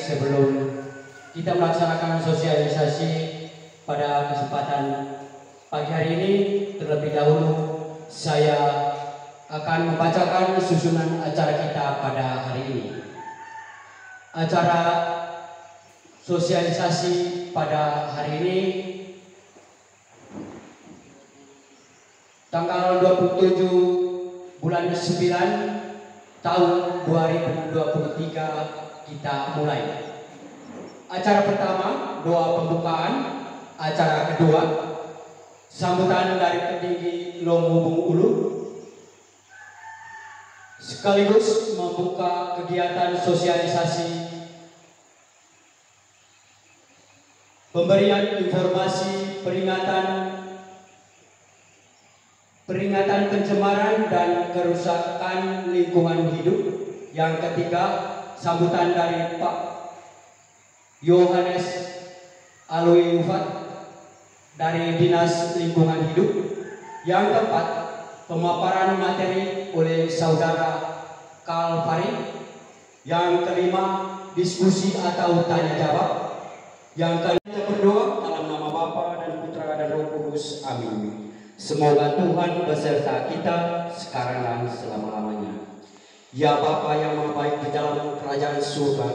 Sebelum kita melaksanakan sosialisasi pada kesempatan pagi hari ini, terlebih dahulu saya akan membacakan susunan acara kita pada hari ini. Acara sosialisasi pada hari ini tanggal 27 bulan 9 tahun 2023 kita mulai. Acara pertama doa pembukaan, acara kedua sambutan dari petinggi Lomhubung Ulu, sekaligus membuka kegiatan sosialisasi pemberian informasi peringatan pencemaran dan kerusakan lingkungan hidup. Yang ketiga, sambutan dari Pak Yohanes Alwi Ufat dari Dinas Lingkungan Hidup. Yang keempat, pemaparan materi oleh Saudara Kalvari. Yang kelima, diskusi atau tanya jawab. Yang kelima, berdoa dalam nama Bapa dan Putra dan Roh Kudus. Amin. Semoga Tuhan beserta kita sekarang dan selama-lamanya. Ya Bapa yang Maha Baik di dalam kerajaan surga,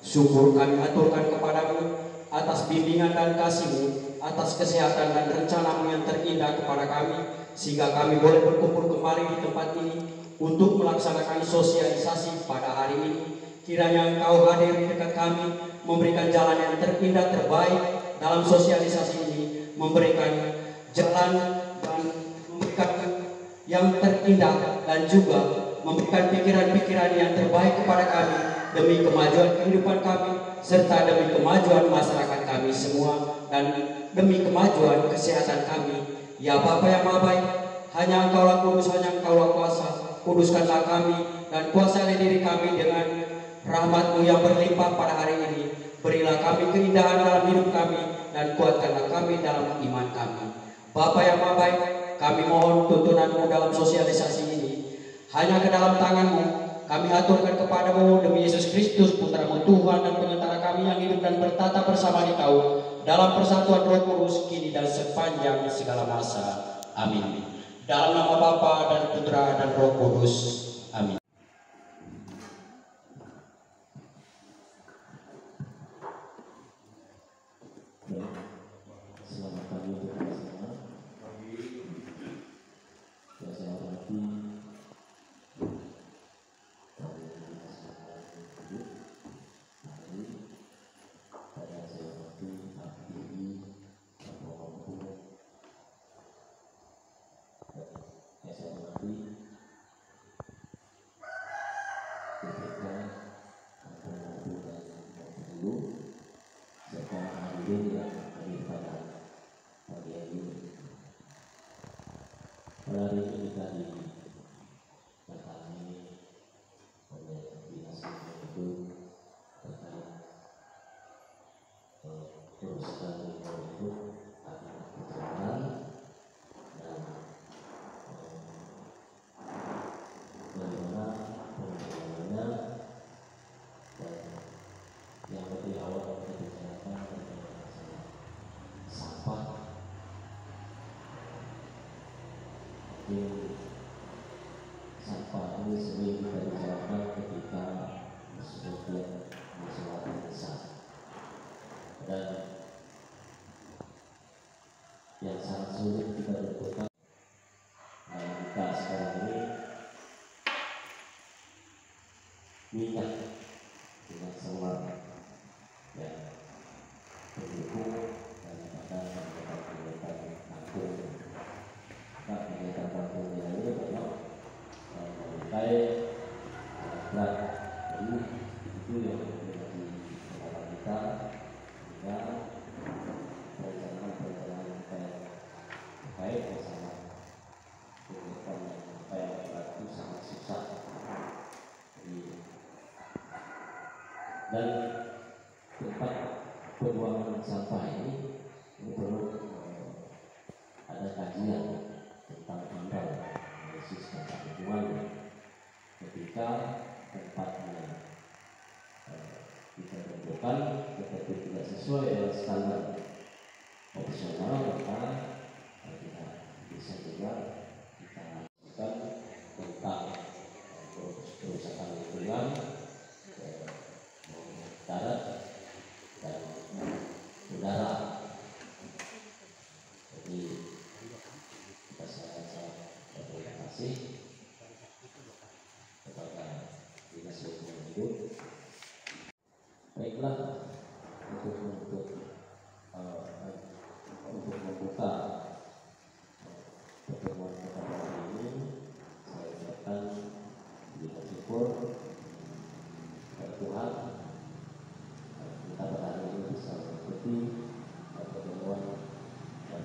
syukur kami aturkan kepadamu atas bimbingan dan kasih-Mu, atas kesehatan dan rencana-Mu yang terindah kepada kami, sehingga kami boleh berkumpul kembali di tempat ini untuk melaksanakan sosialisasi pada hari ini. Kiranya Engkau hadir di dekat kami, memberikan jalan yang terindah terbaik dalam sosialisasi ini, memberikan jalan dan memberikan yang terindah dan juga memberikan pikiran-pikiran yang terbaik kepada kami demi kemajuan kehidupan kami serta demi kemajuan masyarakat kami semua dan demi kemajuan kesehatan kami. Ya Bapa yang Maha Baik, hanya Engkaulah kudus, hanya Engkaulah kuasa. Kuduskanlah kami dan kuasailah diri kami dengan rahmat-Mu yang berlimpah pada hari ini. Berilah kami keindahan dalam hidup kami dan kuatkanlah kami dalam iman kami. Bapa yang Maha Baik, kami mohon tuntunan-Mu dalam sosialisasi ini hanya ke dalam tangan-Mu. kami aturkan kepadamu demi Yesus Kristus, Putra-Mu Tuhan dan Pengantara kami yang hidup dan bertata bersama di Kau dalam persatuan Roh Kudus kini dan sepanjang segala masa. Amin. Dalam nama Bapa dan Putra dan Roh Kudus. Amin. Selamat pagi untuk kita semua. Yang saya hormati serta hadirin yang hadir pada pagi hari ini. Pada hari ini kita didatangi oleh dinas lingkungan hidup terkait kerusakan lingkungan hidup akibat pencemaran dan bagaimana penanganannya dan yang lebih awal kita bicarakan tentang masalah sampah. Mungkin sampah ini sering kita bicarakan ketika musim besar, dan yang sangat sulit kita tentukan dalam kita sekarang ini minyak solar yang mendukung daripada kegiatan kampung. Nah, kegiatan kampungnya ini memang memakai alat jadi itu yang menjadi kendala kita sehingga perencanaan kita terkait masalah kegiatan yang memakai alat itu sangat susah. Dan tempat pembuangan sampah ini perlu ada kajian tentang amdal analisis dampak lingkungan ketika tempatnya kita tentukan tetapi tidak sesuai dengan standar opsional, maka kita bisa juga kita lakukan tentang kerusakan lingkungan darat dan udara. Jadi kita sangat berterima kasih kepada dinas lingkungan hidup. Baiklah, untuk membuka pertemuan pada hari ini, saya ucapkan bersyukur kepada Tuhan. Kita pada hari ini bisa mengikuti pertemuan dan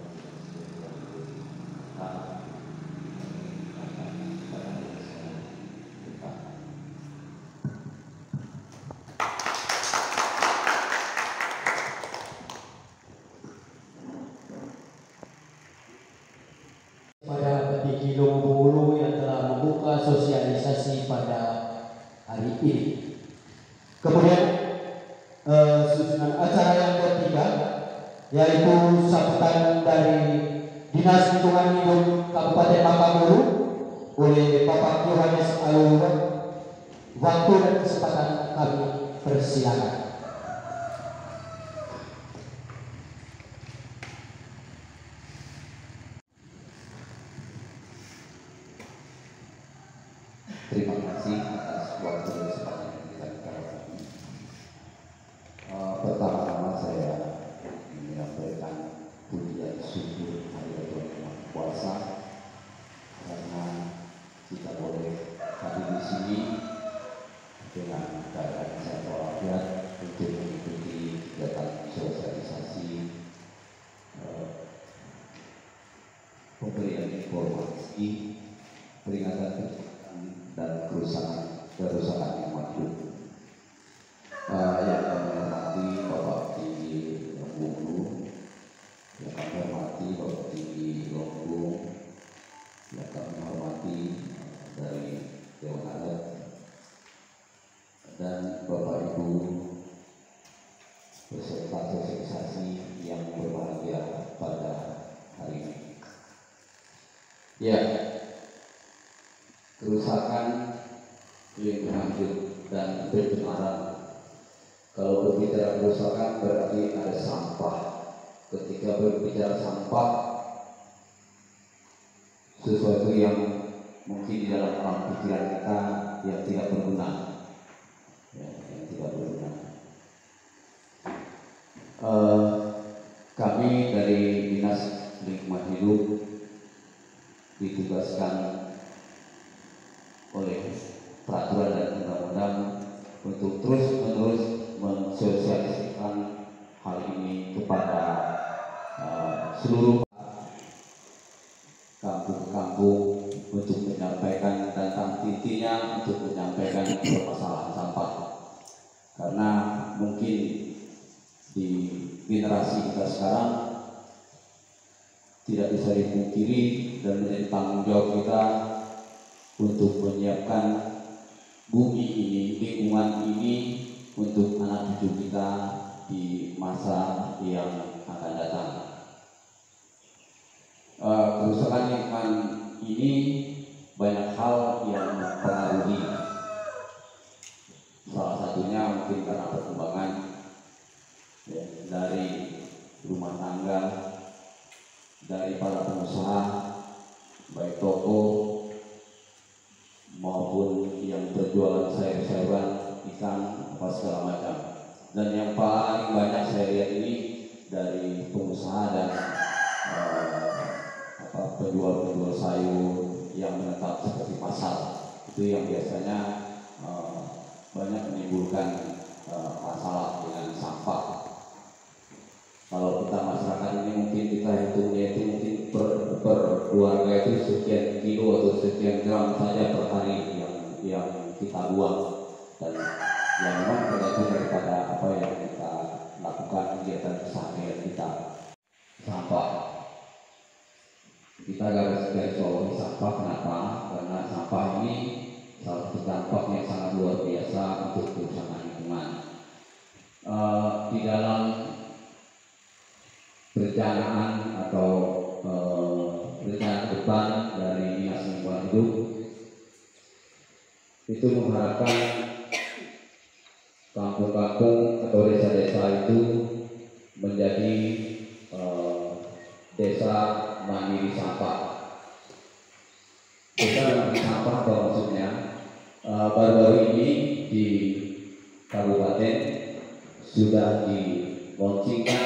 pada Pendiki Lombolo yang telah membuka sosialisasi pada hari ini. Kemudian susunan acara yang ketiga yaitu sambutan dari Dinas Lingkungan Hidup Kabupaten Makassar oleh Bapak Yohanes Alura. Waktu dan kesempatan kami persilakan. Terima kasih atas waktu dan kesempatan yang kita berikan. Pertama-tama saya menyampaikan pujian syukur hadirat Tuhan Yang Maha Kuasa karena kita boleh hadir di sini dengan keadaan sehat walafiat untuk mengikuti kegiatan sosialisasi pemberian informasi peringatan dan kerusakan lingkungan hidup. Yang kami hormati Bapak Tinggi Lombok, yang kami hormati Bapak Tinggi Lombok, yang kami hormati dari Dewan Adat, beserta sosialisasi yang berbahagia pada hari ini. Ya, kerusakan lingkungan hidup dan pencemaran. Kalau berbicara kerusakan berarti ada sampah. Ketika berbicara sampah, sesuatu yang mungkin di dalam alam pikiran kita yang tidak berguna, yang tidak berguna. Kami dari Dinas Lingkungan Hidup ditugaskan oleh peraturan dan undang-undang untuk terus-menerus mensosialisasikan hal ini kepada seluruh kampung-kampung untuk menyampaikan tentang intinya, untuk menyampaikan permasalahan sampah. Karena mungkin di generasi kita sekarang tidak bisa dipungkiri dan menjadi tanggung jawab kita untuk menyiapkan bumi ini, lingkungan ini untuk anak cucu kita di masa yang akan datang. Kerusakan lingkungan ini banyak hal yang mempengaruhi. Salah satunya mungkin karena perkembangan ya, dari rumah tangga, dari para pengusaha, baik toko maupun yang berjualan sayur-sayuran, ikan, apa segala macam. Dan yang paling banyak saya lihat ini dari pengusaha dan penjual-penjual sayur yang menetap seperti pasar, itu yang biasanya banyak menimbulkan masalah dengan sampah. Kalau kita masyarakat ini mungkin kita hitungnya itu mungkin per keluarga itu sekian kilo atau sekian gram saja per hari yang kita buang, dan yang memang tergantung daripada apa yang kita lakukan kegiatan keseharian kita. Sampah kita garis bawahi sampah. Kenapa? Karena sampah ini salah satu dampak yang sangat luar biasa untuk kerusakan lingkungan. Di dalam perencanaan atau rencana depan dari Dinas Lingkungan Hidup itu mengharapkan kampung-kampung atau desa-desa itu menjadi desa mandiri sampah. Desa mandiri sampah apa maksudnya? Baru-baru ini di kabupaten sudah dilaunchingkan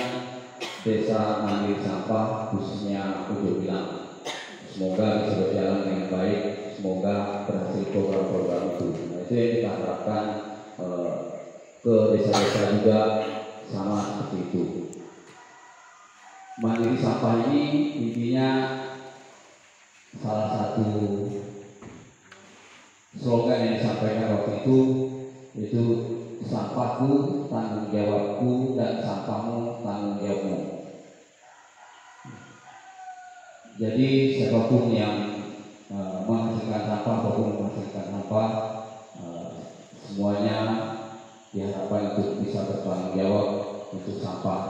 desa mandiri sampah, khususnya Ujung Bilang. Semoga bisa berjalan dengan baik, semoga berhasil program-program itu. Nah, itu yang kita harapkan ke desa-desa juga sama seperti itu. Mandiri sampah ini intinya salah satu slogan yang disampaikan waktu itu sampahku tanggung jawabku dan sampahmu tanggung jawabmu. Jadi siapapun yang menghasilkan sampah maupun menghasilkan sampah, semuanya diharapkan untuk bisa bertanggung jawab untuk sampah,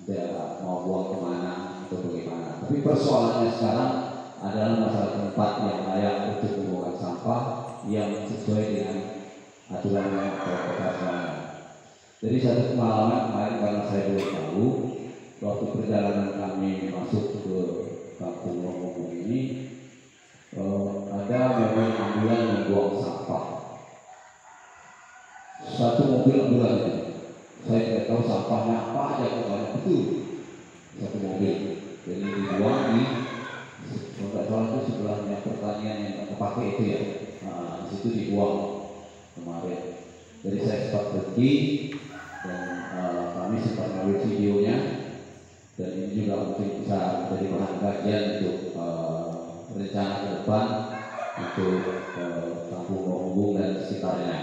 dia mau buang kemana atau bagaimana. Tapi persoalannya sekarang adalah masalah tempat yang layak untuk membuang sampah yang sesuai dengan aturan operasional. Jadi satu pengalaman kemarin karena saya belum tahu, waktu perjalanan kami masuk ke kampung Rombong ini, ada mobil ambulan membuang sampah. Satu mobil ambulan itu, saya tidak tahu sampahnya apa aja, banyak betul. Satu mobil, jadi dibuang di, kalau tidak salah itu sebelahnya pertanian yang tak terpakai itu ya, di situ dibuang kemarin. Jadi saya sempat pergi dan kami sempat mengambil videonya, dan ini juga mungkin bisa menjadi bahan kajian untuk rencana ke depan untuk kampung Rombong dan sekitarnya.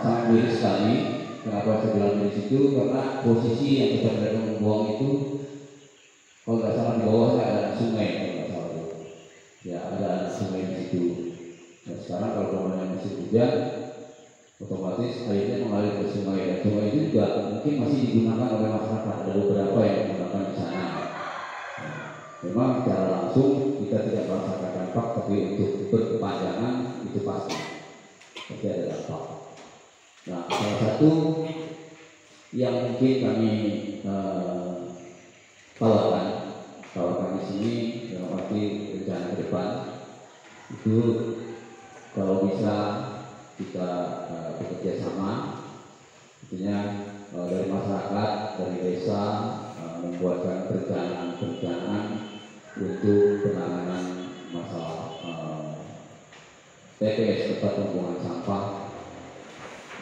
Sangat miris sekali. Kenapa saya bilang di situ? Karena posisi yang kita mereka membuang itu, kalau nggak salah di bawahnya ada sungai, kalau nggak salah ya ada sungai di situ. Dan sekarang kalau namanya musim hujan, otomatis airnya mengalir ke sungai, dan sungai itu juga mungkin masih digunakan oleh masyarakat. Ada beberapa yang menggunakan di sana. Memang secara langsung kita tidak merasakan dampak, tapi untuk berkepanjangan itu pasti ada dampak. Nah, salah satu yang mungkin kami tawarkan di sini dalam arti rencana ke depan itu kalau bisa kita bekerja sama, artinya dari masyarakat, dari desa membuatkan perencanaan untuk penanganan masalah TPS, tempat pembuangan sampah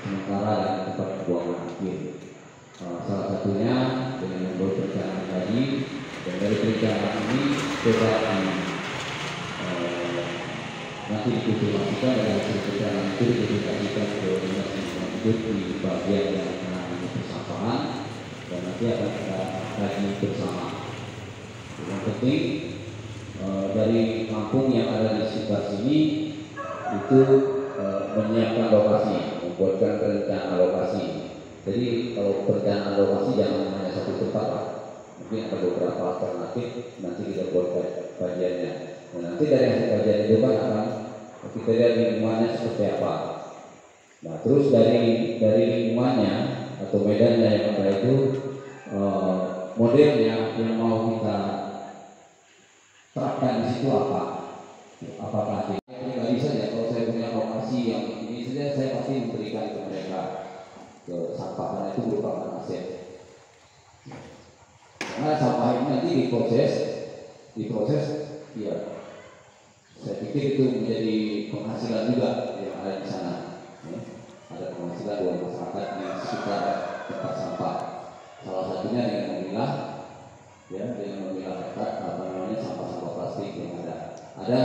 sementara dan tempat pembuangan akhir. Salah satunya dengan membuat perencanaan tadi, dan dari perencanaan ini coba nanti dikonfirmasikan dari hasil perencanaan itu dikomunikasikan ke dinas lingkungan hidup di bagian yang menangani persampahan, dan nanti akan kita kaji bersama. Yang penting dari kampung yang ada di sekitar sini itu menyiapkan lokasi, membuatkan rencana lokasi. Jadi kalau perencanaan lokasi jangan hanya satu tempat lah, mungkin ada beberapa alternatif, nanti kita buat kajiannya. Nah, nanti dari hasil kajian itu kan akan kita lihat lingkungannya seperti apa. Nah, terus dari lingkungannya atau medannya yang ada itu modelnya yang mau kita terapkan di situ apa? Apakah nggak bisa ya kalau saya punya lokasi yang ini saja saya pasti memberikan ke mereka ke sampah, karena itu merupakan aset. Karena sampah ini nanti diproses, ya saya pikir itu menjadi penghasilan juga yang ada di sana. Ya. Ada penghasilan buat masyarakat di sekitar tempat sampah. Salah satunya dengan memilah, ya, dengan memilah sampah-sampah plastik yang ada. Ada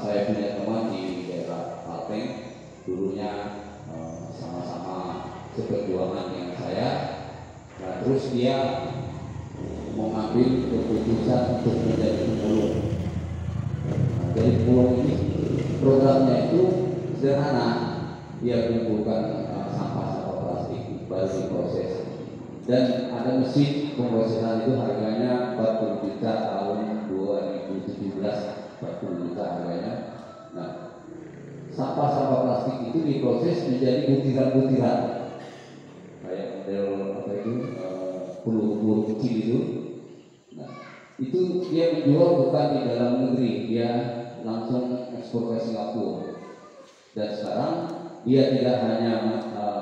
saya punya teman di daerah Kalteng, dulunya sama-sama seperjuangan dengan saya. Nah, terus dia mengambil keputusan untuk menjadi pemulung. Nah, dari pemulung ini programnya itu sederhana, dia kumpulkan sampah-sampah plastik baru diproses, dan ada mesin pemrosesan itu harganya 40 juta tahun 2017, 40 juta harganya. Nah, sampah-sampah plastik itu diproses menjadi butiran-butiran kayak model apa itu peluru kecil itu. Nah, itu dia menjual bukan di dalam negeri, dia langsung ekspor ke Singapura. Dan sekarang dia tidak hanya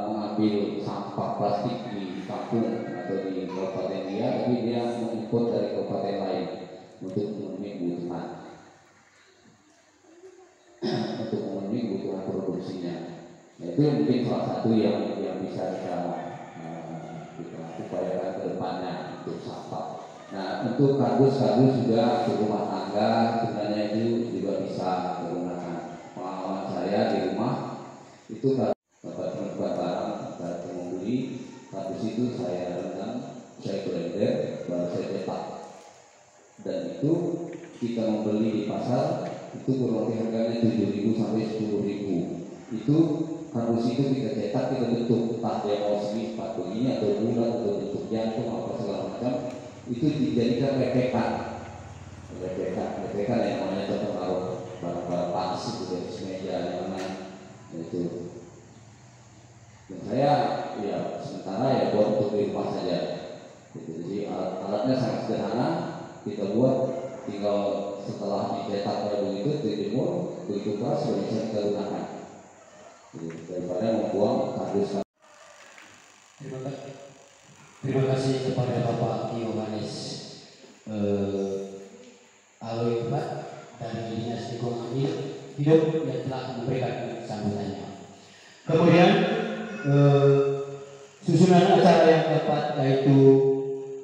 mengambil sampah plastik di kampung atau di kabupaten dia, tapi dia mengimpor dari kabupaten lain untuk memenuhi kebutuhan produksinya. Nah, itu mungkin salah satu yang bisa kita upayakan ke depannya untuk sampah. Nah, untuk kardus juga untuk rumah tangga sebenarnya itu juga bisa digunakan. Pengalaman saya di rumah itu dapat menentukan barang, dapat membeli kardus itu saya rendam, saya blender, baru saya cetak. Dan itu kita membeli di pasar itu kurang lebih harganya 7.000 sampai 10.000. Itu kardus itu kita cetak, kita bentuk, entah dia mau segi sepatu ini atau bulat atau bentuk jantung apa segala macam, itu dijadikan replikan yang namanya contoh taruh barang-barang panas itu dari meja yang mana itu. Dan saya ya sementara ya buat untuk di rumah saja. Jadi alatnya sangat sederhana, kita buat tinggal setelah dicetak kayak begitu dijemur begitu keras sudah bisa kita gunakan. Daripada membuang kardus. Terima kasih kepada Bapak Yohanes Aloybat dari Dinas Lingkungan Hidup yang telah memberikan sambutannya. Kemudian susunan acara yang keempat yaitu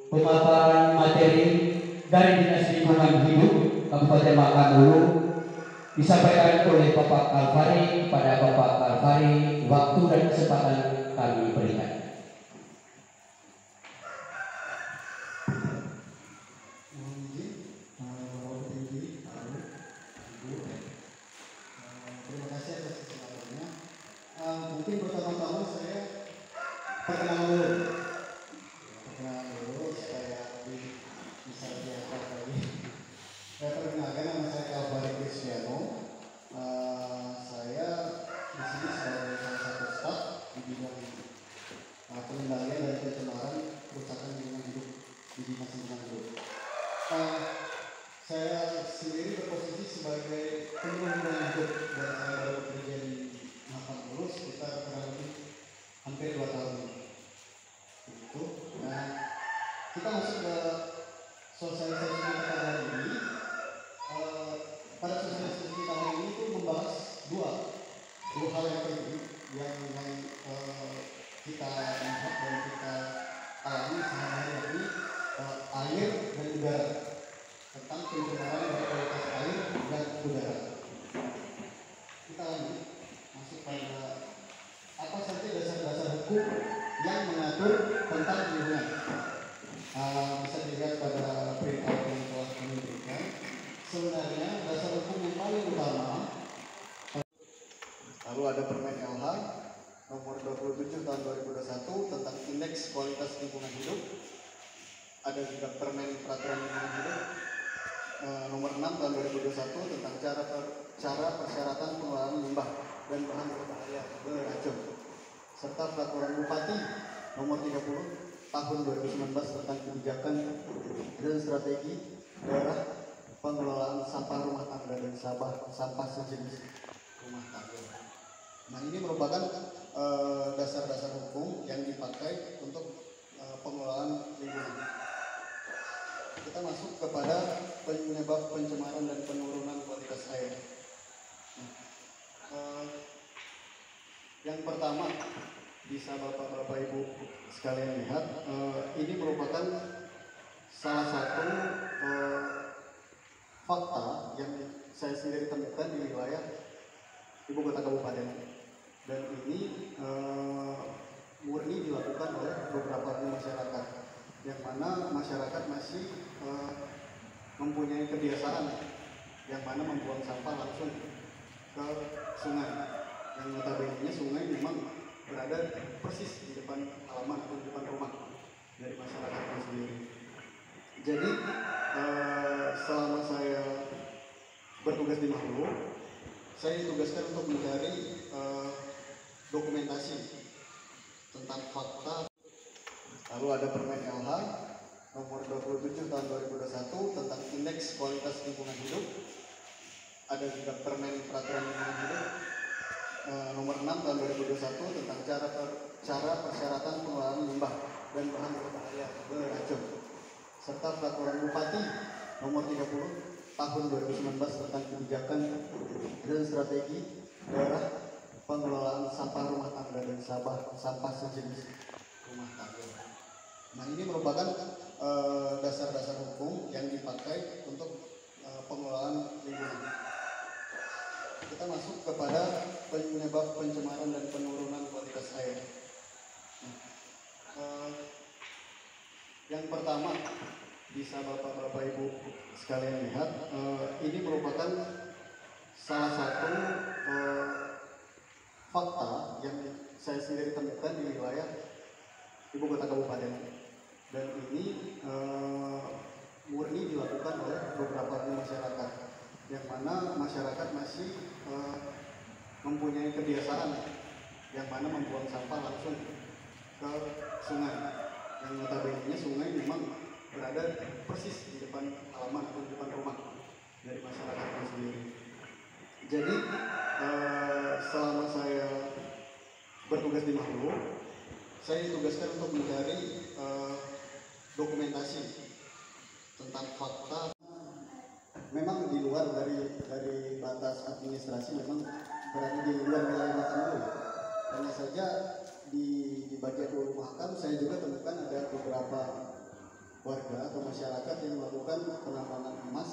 pemaparan materi dari Dinas Lingkungan Hidup Kabupaten Makassar disampaikan oleh Bapak Kalvari. Kepada Bapak Kalvari, waktu dan kesempatan kami berikan. Terima kasih atas kesempatannya. Mungkin pertama-tama saya perkenalan dulu. Perkenalan dulu supaya bisa diangkat lagi. Saya perkenalkan, nama saya Kalvari Cristiano. Saya di sini sebagai salah satu staf di bidang pengendalian dan pencemaran kerusakan lingkungan hidup di Dinas Lingkungan Hidup. Saya sendiri berposisi sebagai penyuluh lingkungan hidup dan saya baru bekerja di Mahkamah Lulus sekitar kurang lebih hampir 2 tahun. Itu. Nah, kita masuk ke sosialisasi kita pada hari ini. Pada sosialisasi kita hari ini itu membahas dua hal yang penting yang kita lihat dan kita alami sehari-hari, yakni air dan udara, tentang pencemaran dari kualitas air dan udara. Kita lanjut masuk pada apa saja dasar-dasar hukum yang mengatur tentang lingkungan. Bisa dilihat pada printout yang telah kami berikan. Sebenarnya dasar hukum yang paling utama, lalu ada Permen LH nomor 27 tahun 2021 tentang indeks kualitas lingkungan hidup. Ada juga Permen Peraturan Lingkungan Hidup nomor 6 tahun 2021 tentang cara persyaratan pengelolaan limbah dan bahan berbahaya beracun, serta Peraturan Bupati nomor 30 tahun 2019 tentang kebijakan dan strategi daerah pengelolaan sampah rumah tangga dan sampah sejenis rumah tangga. Nah, ini merupakan dasar-dasar hukum yang dipakai untuk pengelolaan lingkungan. Kita masuk kepada penyebab pencemaran dan penurunan kualitas air. Yang pertama, bisa Bapak-Bapak Ibu sekalian lihat, ini merupakan salah satu fakta yang saya sendiri temukan di wilayah Ibu Kota Kabupaten, dan ini murni dilakukan oleh beberapa masyarakat, yang mana masyarakat masih mempunyai kebiasaan yang mana membuang sampah langsung ke sungai, yang notabene sungai memang berada persis di depan halaman atau di depan rumah dari masyarakat itu sendiri. Jadi selama saya bertugas di Mahlu, saya ditugaskan untuk mencari dokumentasi tentang fakta. Lalu ada Permen LH nomor 27 tahun 2021 tentang indeks kualitas lingkungan hidup. Ada juga Permen Peraturan Lingkungan Hidup nomor 6 tahun 2021 tentang cara persyaratan pengelolaan limbah dan bahan berbahaya beracun, serta Peraturan Bupati nomor 30 tahun 2019 tentang kebijakan dan strategi daerah pengelolaan sampah rumah tangga dan sampah sejenis rumah tangga. Nah, ini merupakan dasar-dasar hukum yang dipakai untuk pengelolaan lingkungan. Kita masuk kepada penyebab pencemaran dan penurunan kualitas air. Yang pertama, bisa Bapak-Bapak Ibu sekalian lihat, ini merupakan salah satu fakta yang saya sendiri temukan di wilayah Ibu Kota Kabupaten, dan ini murni dilakukan oleh beberapa masyarakat, yang mana masyarakat masih mempunyai kebiasaan yang mana membuang sampah langsung ke sungai, yang notabene sungai memang berada persis di depan halaman atau di depan rumah dari masyarakat itu sendiri. Jadi selama saya bertugas di Mahlu, saya ditugaskan untuk mencari dokumentasi tentang fakta. Memang di luar dari batas administrasi, memang berada di luar wilayah Mahkamah. Hanya saja di bagian Hulu Mahkamah saya juga temukan ada beberapa warga atau masyarakat yang melakukan penambangan emas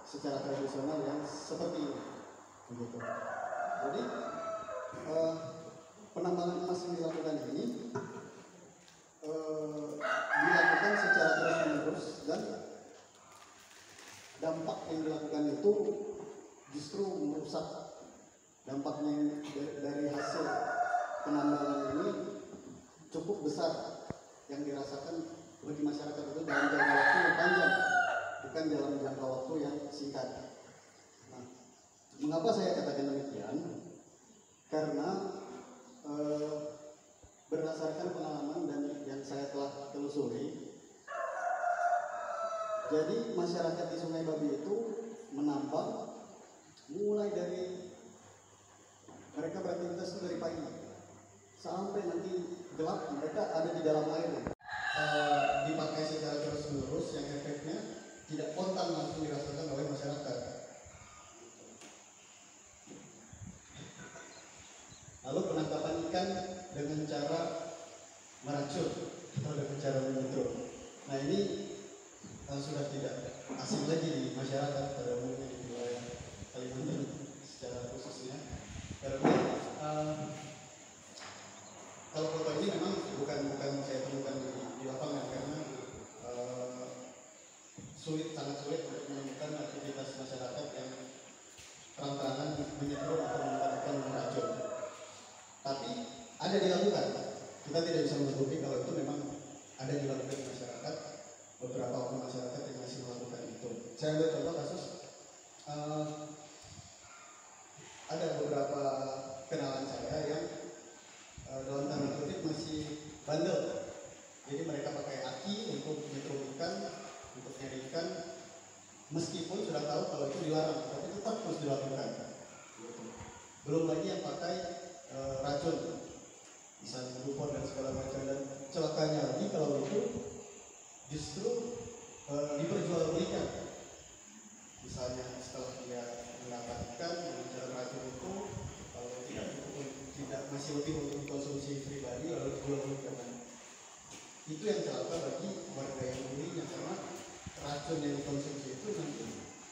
secara tradisional yang seperti ini, begitu. Jadi penambangan emas yang dilakukan ini dilakukan secara terus-menerus, dan dampak yang dilakukan itu justru merusak dampaknya dari hasil karena berdasarkan pengalaman dan yang saya telah telusuri, jadi masyarakat di Sungai Babi itu menambang mulai dari mereka beraktivitas itu dari pagi sampai nanti gelap, mereka ada di dalam air. Dipakai secara terus-menerus yang efeknya tidak spontan langsung dirasakan oleh masyarakat. Lalu penangkapan ikan dengan cara meracun atau dengan cara menyetrum. Nah ini sudah tidak asing lagi di masyarakat pada umumnya di wilayah Kalimantan secara khususnya. Karena kalau foto ini memang bukan saya temukan di lapangan karena sangat sulit untuk menemukan aktivitas masyarakat yang terang-terangan menyetrum atau menggunakan meracun. Tapi ada dilakukan. Kita tidak bisa menutupi kalau itu memang ada dilakukan di masyarakat. Beberapa orang masyarakat yang masih melakukan itu. Saya ambil contoh kasus ada beberapa kenalan saya yang dalam tanda kutip masih bandel. Jadi mereka pakai aki untuk menyetrum ikan, untuk nyari ikan, meskipun sudah tahu kalau itu dilarang, tapi tetap terus dilakukan. Belum lagi yang pakai racun, misalnya dupor dan segala macam, dan celakanya lagi kalau itu justru diperjualbelikan. Misalnya setelah dia mendapatkan dengan racun itu, kalau tidak masih lebih untuk konsumsi pribadi lalu dijual-belikan. Itu yang celaka bagi warga yang membelinya, karena racun yang dikonsumsi itu nanti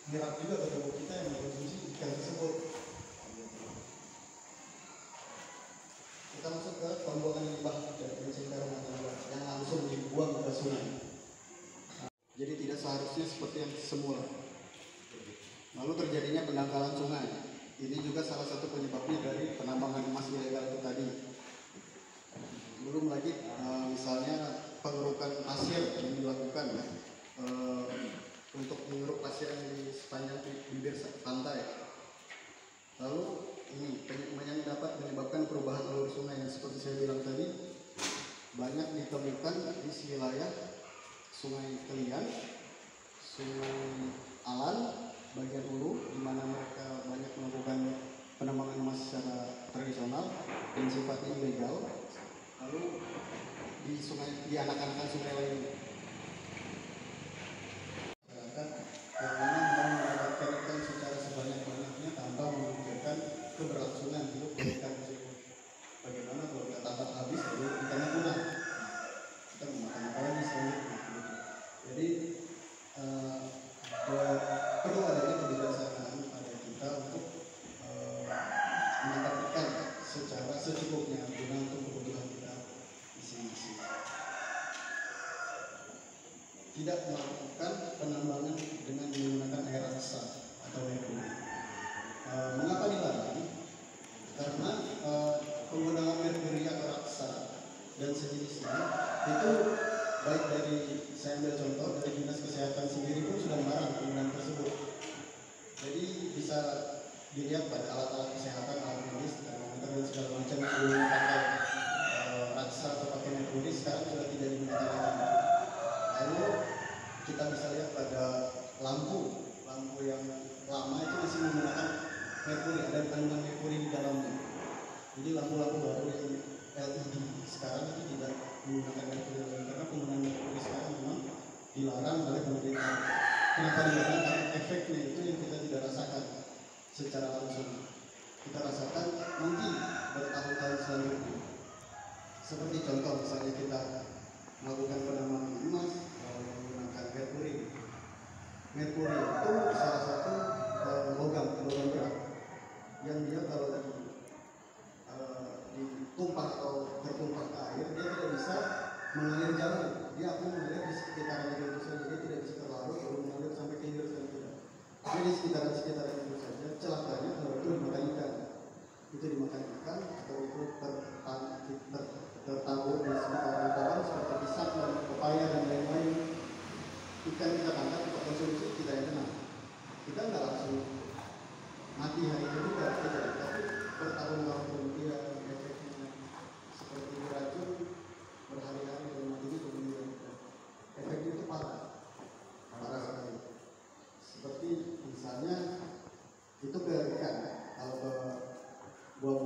menyerap juga ke tubuh kita yang mengkonsumsi ikan tersebut. Kita masuk ke pembuangan limbah dari pencinta rumah tangga yang langsung dibuang ke sungai. Jadi tidak seharusnya seperti yang semula. Lalu terjadinya pendangkalan sungai. Ini juga salah satu penyebabnya dari penambangan emas ilegal itu tadi. Belum lagi misalnya pengerukan pasir yang dilakukan untuk mengeruk pasir yang di sepanjang bibir pantai. Lalu ini yang dapat menyebabkan perubahan alur sungai yang seperti saya bilang tadi banyak ditemukan di wilayah Sungai Kelian, Sungai Alan, bagian hulu, di mana mereka banyak melakukan penambangan emas secara tradisional dan sifatnya ilegal. Lalu di anak-anak sungai lain, masyarakat yang memang mau mendapatkan ikan secara sebanyak-banyaknya tanpa memikirkan keberlangsungan hidup ikan tersebut. Bagaimana kalau kita tangkap habis lalu ikannya punah? Kita memakan apa lagi selanjutnya? Jadi perlu adanya kebijaksanaan pada kita untuk menangkap ikan secara secukupnya guna untuk kebutuhan kita masing-masing. Tidak melakukan penambangan dengan menggunakan air raksa atau merkuri. Mengapa dilarang? Karena penggunaan merkuri atau raksa dan sejenisnya itu baik dari, saya ambil contoh dari Dinas Kesehatan sendiri pun sudah melarang penggunaan tersebut. Jadi bisa dilihat pada alat-alat kesehatan, alat medis, termometer dan segala macam yang pakai raksa atau pakai merkuri sekarang sudah tidak digunakan lagi. Lalu kita bisa lihat pada lampu yang lama itu masih menggunakan merkuri, ada kandungan merkuri di dalamnya. Jadi lampu-lampu baru yang LED sekarang itu tidak menggunakan merkuri lagi karena penggunaan merkuri sekarang memang dilarang oleh pemerintah. Kenapa dilarang? Karena efeknya itu yang kita tidak rasakan secara langsung. Kita rasakan nanti bertahun-tahun selanjutnya. Seperti contoh misalnya kita melakukan penambangan emas menggunakan merkuri. Merkuri itu salah satu logam berat yang dia kalau ditumpah atau tertumpah ke air, dia tidak bisa mengalir jauh. Dia akan mengalir di sekitaran itu saja, dia tidak bisa terlarut lalu mengalir sampai ke hilir dan tidak. Jadi di sekitaran itu saja. Celakanya kalau itu dimakan ikan, atau itu tertabur di sekitaran pohon seperti pisang dan pepaya dan lain-lain. Ikan kita tangkap, kita konsumsi, kita yang kena. Kita nggak langsung mati hari itu juga, tidak. Tapi bertahun-tahun kemudian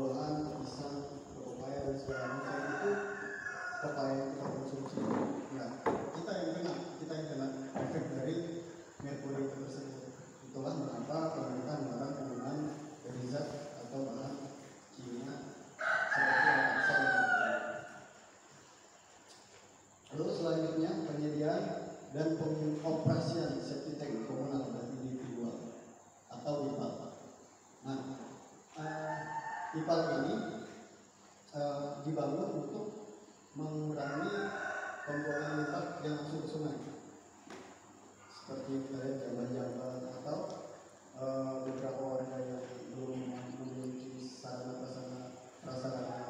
buah-buahan, pisang, pepaya dan segala macam itu pepaya yang kita konsumsi. Ya, kita yang kena efek dari merkuri itu tersebut. Itulah mengapa pemerintah melarang penggunaan zat atau bahan kimia seperti laksa dan lain-lain. Lalu selanjutnya penyediaan dan pengoperasian septic tank komunal dan individual atau IPAL. Nah, IPAL ini dibangun untuk mengurangi pembuangan limbah yang masuk ke sungai, seperti jamban-jamban atau beberapa warga yang belum memiliki sarana prasarana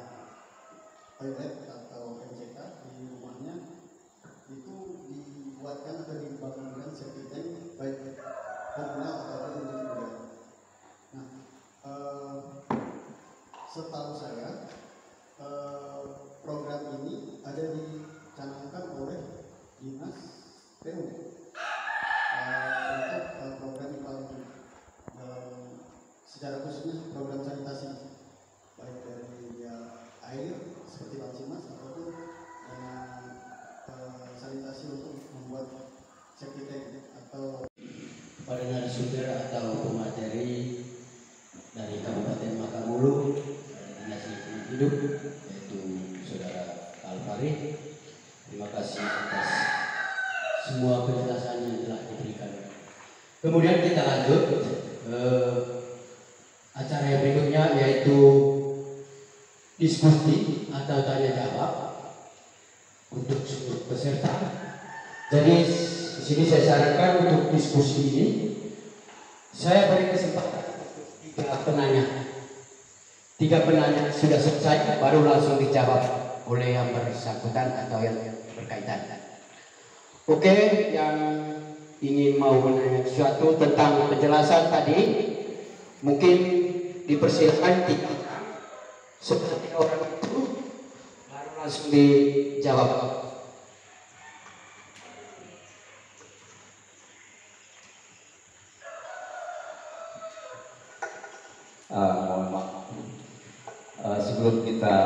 toilet atau MCK di rumahnya, itu dibuatkan atau dibangunkan septic tank baik komunal ataupun individual. Nah, setahu saya program ini ada dicanangkan oleh Dinas PU untuk program IPAL ini, secara khususnya program sanitasi baik dari air seperti Bancimas ataupun sanitasi untuk membuat septic tank atau pada narasumber atau pemateri dari Kabupaten Makamulu, Dinas Lingkungan Hidup, yaitu Saudara Alfari. Terima kasih atas semua penjelasan yang telah diberikan. Kemudian kita lanjut acara yang berikutnya, yaitu diskusi atau tanya jawab untuk seluruh peserta. Jadi di sini saya sarankan untuk diskusi ini saya beri kesempatan untuk tiga penanya sudah selesai, baru langsung dijawab oleh yang bersangkutan atau yang berkaitan. Oke, yang ingin mau menanya sesuatu tentang penjelasan tadi, mungkin dipersilakan seperti orang itu, baru langsung dijawab. Mohon maaf. Sebelum kita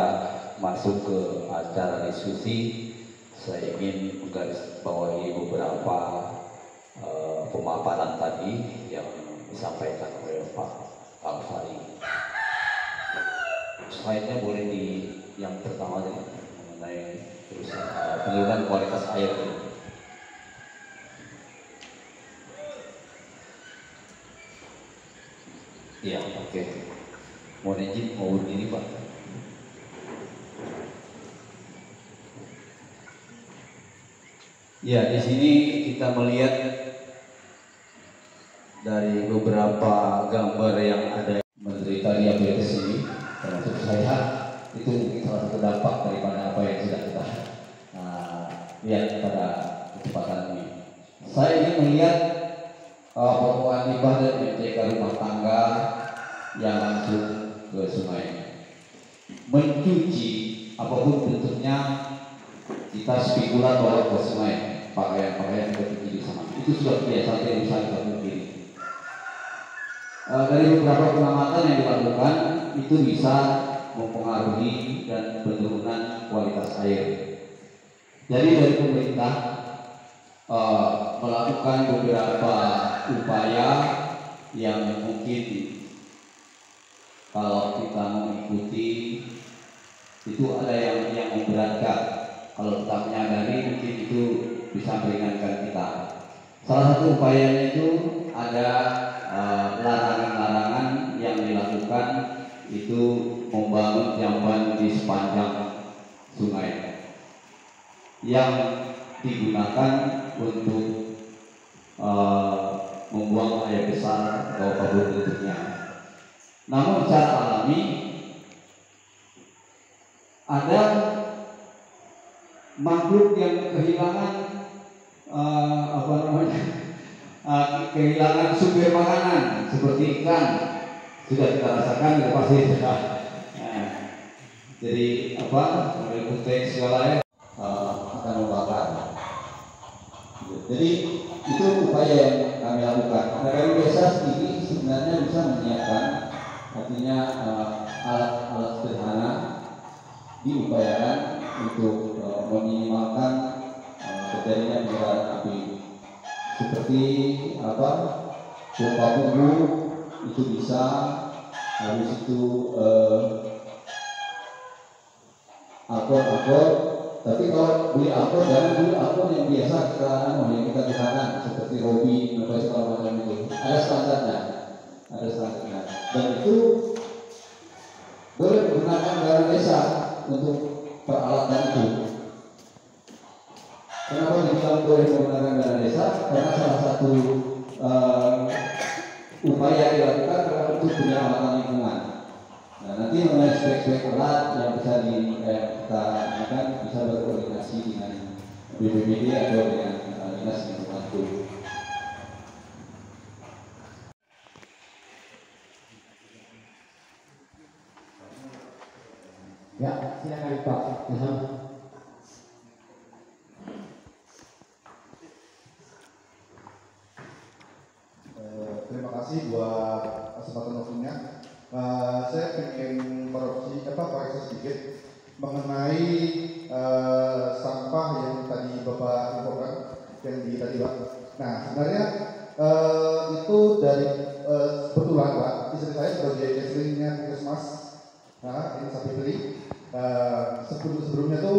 masuk ke acara diskusi, saya ingin menggarisbawahi beberapa pemaparan tadi yang disampaikan oleh Pak Alfari. Slide-nya boleh di yang pertama mengenai penurunan kualitas air. Ya, oke. Mohon izin mau berdiri, Pak. Ya, di sini kita melihat dari beberapa gambar yang ada menderita diabetes ini, termasuk saya, itu mungkin salah satu dampak daripada apa yang sudah kita lihat pada kesempatan ini. Saya ingin melihat pembuangan limbah dan MCK rumah tangga yang langsung ke sungai. Mencuci apapun bentuknya, kita spekulan bawa ke sungai, pakaian-pakaian kita cuci di sana. Itu sudah biasa yang bisa kita mungkin. Dari beberapa pengamatan yang dilakukan, itu bisa mempengaruhi dan penurunan kualitas air. Jadi dari pemerintah melakukan beberapa upaya yang mungkin kalau kita mengikuti itu ada yang memberatkan. Kalau kita menyadari mungkin itu bisa meringankan kita. Salah satu upayanya itu ada larangan-larangan yang dilakukan itu membangun jamban di sepanjang sungai yang digunakan untuk membuang air besar atau apapun bentuknya. Namun secara alami ada makhluk yang kehilangan kehilangan sumber makanan seperti ikan, sudah kita rasakan itu pasti sudah. Jadi mulai kutek segala akan membakar. Jadi itu upaya yang kami lakukan. Dari desa sendiri sebenarnya bisa menyiapkan, artinya alat-alat sederhana diupayakan untuk meminimalkan terjadinya penyebaran api, seperti pompa bumbu itu bisa, habis itu alkohol. Tapi kalau beli alkohol, jangan beli alkohol yang biasa yang kita gunakan seperti Robi atau segala macam itu. Ada standarnya, dan itu boleh menggunakan dana desa untuk peralatan itu. Kenapa dibilang boleh menggunakan dana desa? Karena salah satu upaya dilakukan adalah untuk penyelamatan lingkungan. Nah, nanti mengenai spek-spek alat yang bisa kita gunakan bisa berkoordinasi dengan BPBD atau dengan dinas lingkungan hidup. Ya, silakan Pak Ilham. Terima kasih buat kesempatan waktunya. Saya ingin koreksi sedikit mengenai sampah yang tadi Bapak infokan yang tadi Pak. Nah, sebenarnya itu dari kebetulan Pak, istri saya sebagai istrinya Puskesmas, ini sapi beli. Sebelumnya tuh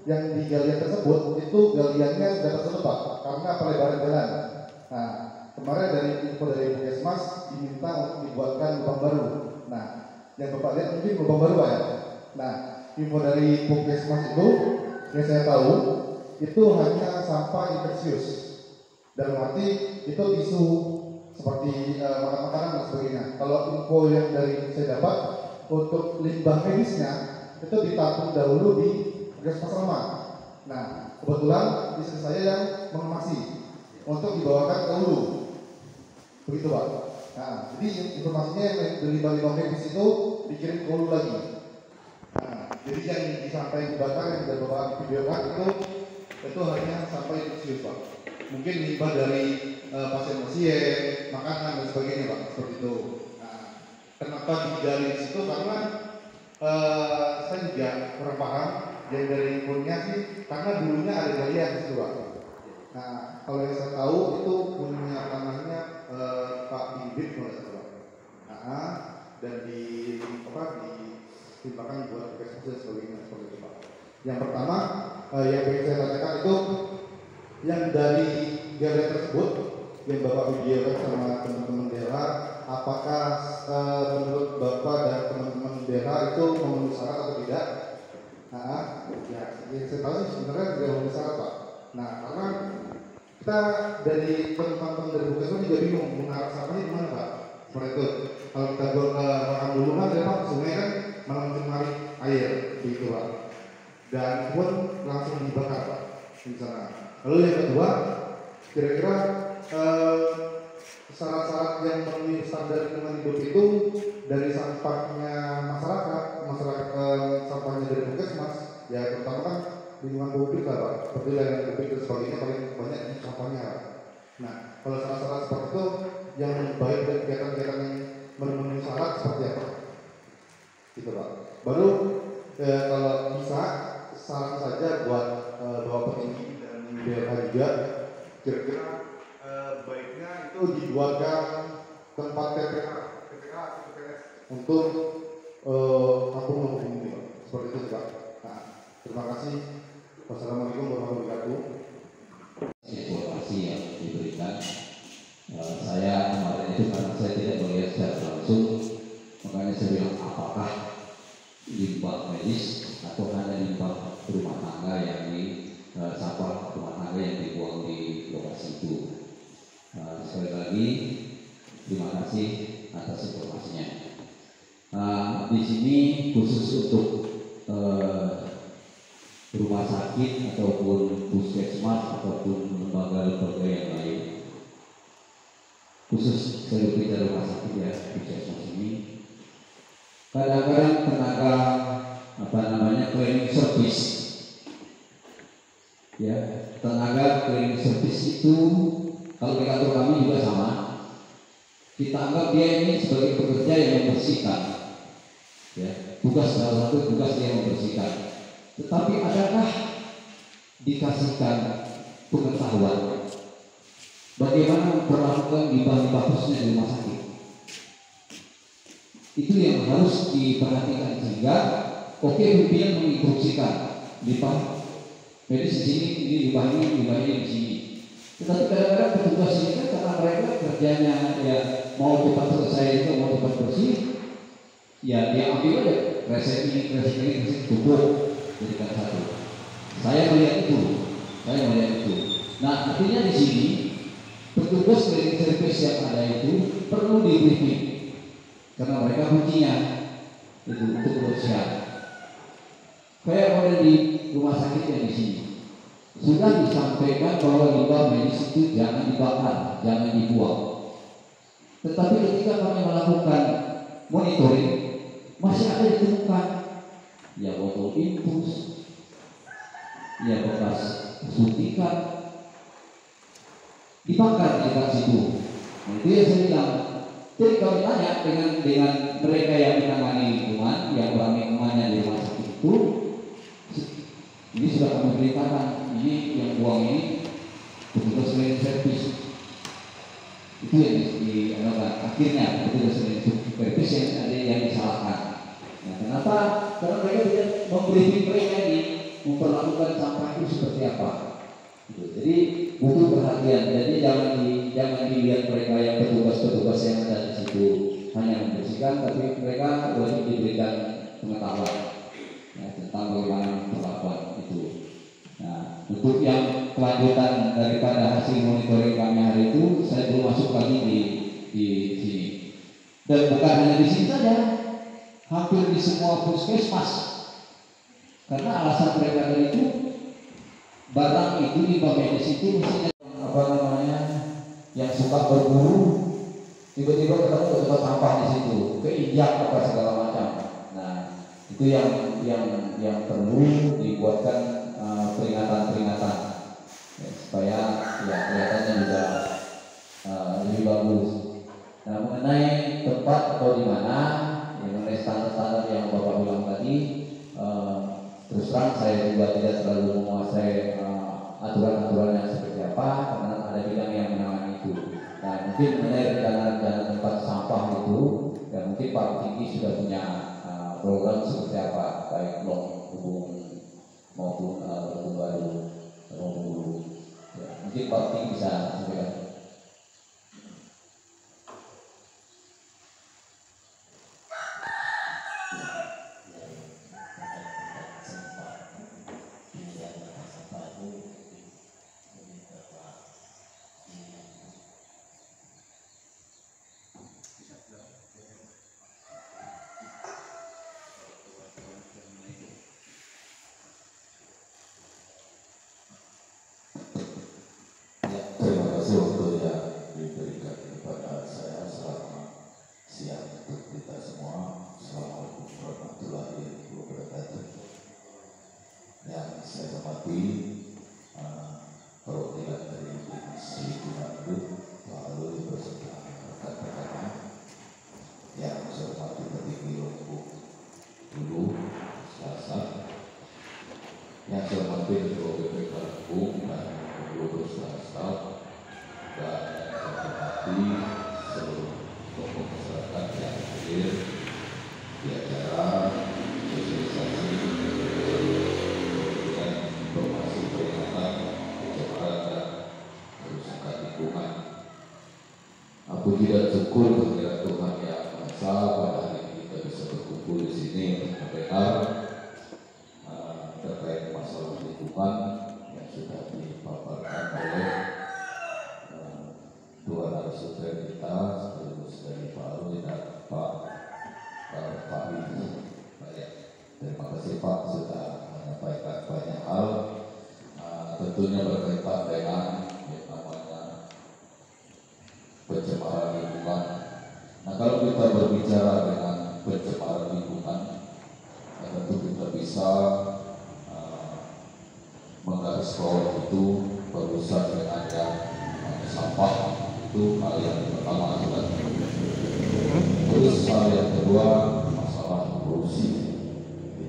yang di galian tersebut itu galiannya sudah tertutup Pak, karena pelebaran jalan. Nah, kemarin dari info dari Puskesmas diminta untuk dibuatkan lubang baru. Nah, yang Bapak lihat mungkin lubang baru Pak ya. Nah, info dari Puskesmas itu yang saya tahu itu hanya sampah infeksius. Dalam arti itu tisu seperti makanan dan sebagainya. Kalau info yang dari saya dapat untuk limbah medisnya itu ditampung dahulu di Puskesmas Lama. Nah, kebetulan istri saya yang mengemasi untuk dibawakan ke hulu. Begitu Pak. Nah, jadi informasinya yang dari limbah medis itu dikirim ke hulu lagi. Nah, jadi yang disampaikan dibakar yang sudah Bapak videokan itu hanya sampai infeksius Pak. Mungkin limbah dari pasien, makanan dan sebagainya Pak, seperti itu. Nah, kenapa digali di situ? Karena saya juga kurang paham yang dari infonya sih, karena dulunya ada galian di situ Pak. Nah, kalau yang saya tahu itu punya tanahnya Pak Bibit kalau saya tahu. Nah, dan ditimpakan buat Puskesmas dan sebagainya seperti itu Pak. Yang pertama yang ingin saya tanyakan itu yang dari galian tersebut yang Bapak videokan sama teman-teman daerah, apakah menurut Bapak dan teman-teman daerah itu memenuhi syarat atau tidak? Nah, ya yang saya tahu sih sebenarnya tidak memenuhi syarat Pak. Nah, karena kita dari teman-teman dari Puskesmas juga bingung mengarah sampahnya di mana Pak. Seperti itu. Kalau kita buat ke Makam Bulungan ya Pak, sungai kan malah mencemari air, begitu Pak. Dan pun langsung dibakar Pak di sana. Lalu yang kedua, kira-kira syarat-syarat yang memenuhi standar lingkungan hidup itu dari sampahnya masyarakat sampahnya dari Puskesmas, ya terutama kan lingkungan publik lah Pak, seperti layanan publik dan sebagainya paling banyak sampahnya Pak. Nah, kalau syarat-syarat seperti itu yang baik dan kegiatan-kegiatan yang memenuhi syarat seperti apa? Gitu Pak. Baru kalau bisa saran saja buat Bapak Petinggi dan daerah juga, kira-kira baiknya itu dibuatkan tempat TPA untuk kampung ini Pak. Seperti itu Pak. Nah, terima kasih. Wassalamualaikum warahmatullahi wabarakatuh. Informasi yang diberikan saya kemarin itu karena saya tidak melihat secara langsung, makanya saya bilang apakah limbah medis atau hanya limbah rumah tangga yang sampah rumah tangga yang dibuang di lokasi itu. Sekali lagi terima kasih atas informasinya. Di sini khusus untuk rumah sakit ataupun puskesmas ataupun lembaga-lembaga yang lain, khusus saya berbicara rumah sakit ya, puskesmas ini kadang-kadang tenaga cleaning service ya, tenaga cleaning service itu kalau di kantor kami juga sama, kita anggap dia ini sebagai pekerja yang membersihkan, Ya, salah satu tugas dia membersihkan. Tetapi adakah dikasihkan pengetahuan bagaimana memperlakukan limbah-limbah khususnya di rumah sakit? Itu yang harus diperhatikan sehingga pimpinan menginstruksikan limbah medis di sini, ini limbahnya di sini. Tetapi kadang-kadang petugas ini kan karena mereka kerjanya ya mau cepat selesai itu, mau cepat bersih, ya dia ambil aja resep ini cukup jadikan satu. Saya melihat itu. Nah, artinya di sini petugas cleaning service yang ada itu perlu di briefing karena mereka kuncinya itu untuk kebersihan. Kayak model di rumah sakit yang di sini sudah disampaikan bahwa limbah medis itu jangan dibakar, jangan dibuang. Tetapi ketika kami melakukan monitoring masih ada ditemukan ya botol infus, ya bekas suntikan dibakar di dekat situ. Nah, itu yang saya bilang. Jadi kalau ditanya dengan mereka yang menangani lingkungan, yang orang lingkungannya di rumah sakit itu, ini sudah kami beritakan, ini yang buang ini petugas cleaning service. Itu yang akhirnya petugas cleaning service yang ada yang disalahkan. Nah, kenapa? Karena mereka tidak membriefing mereka ini memperlakukan sampah itu seperti apa. Jadi butuh perhatian. Jadi jangan dilihat mereka yang petugas yang ada di situ hanya membersihkan, tapi mereka wajib diberikan pengetahuan ya, tentang bagaimana perlakuan itu. Nah, untuk yang kelanjutan daripada hasil monitoring kami hari itu, saya belum masuk lagi di sini. Dan bukan hanya di sini saja, hampir di semua puskesmas. Karena alasan mereka dari itu barang itu di medis itu mestinya yang suka berburu tiba-tiba ketemu tempat sampah di situ, keinjak apa segala macam. Nah, itu yang perlu dibuatkan peringatan ya, supaya ya kelihatannya juga lebih bagus. Nah, mengenai tempat atau di mana, mengenai standar-standar yang Bapak bilang tadi, terus terang saya juga tidak terlalu menguasai aturan-aturan yang seperti apa, karena ada bidang yang menangani itu. Nah, mungkin mengenai rencana tempat sampah itu, ya mungkin Pak Tinggi sudah punya program seperti apa, baik blok hubung maupun hubung baru atau hulu. Ya, mungkin Pak Tinggi bisa sampaikan. Terima kasih waktu yang diberikan kepada saya. Selamat siang untuk kita semua. Assalamualaikum warahmatullahi wabarakatuh. Yang saya hormati perwakilan dari Divisi Dimandu Pak Alwi beserta rekan-rekannya. Yang saya hormati petinggi Lombok Hulu Selasa. Yang saya hormati Ketua BPK Lampung dan seluruh staff dan hormati seluruh tokoh masyarakat yang hadir di acara sosialisasi dan informasi peringatan pencemaran dan kerusakan lingkungan. Puji dan syukur kehadirat Tuhan Yang Maha Esa pada hari ini kita bisa berkumpul di sini untuk mendengar terkait masalah lingkungan yang sudah dipaparkan oleh dua narasumber kita, sekaligus dari Pak Alwi dan Pak Widi. Terima kasih Pak sudah menyampaikan banyak hal, tentunya berkaitan dengan yang namanya pencemaran lingkungan. Nah, kalau kita berbicara dengan pencemaran lingkungan, tentu kita bisa menggarisbawahi itu berurusan dengan yang sampah, itu hal yang pertama adalah. Terus hal yang kedua masalah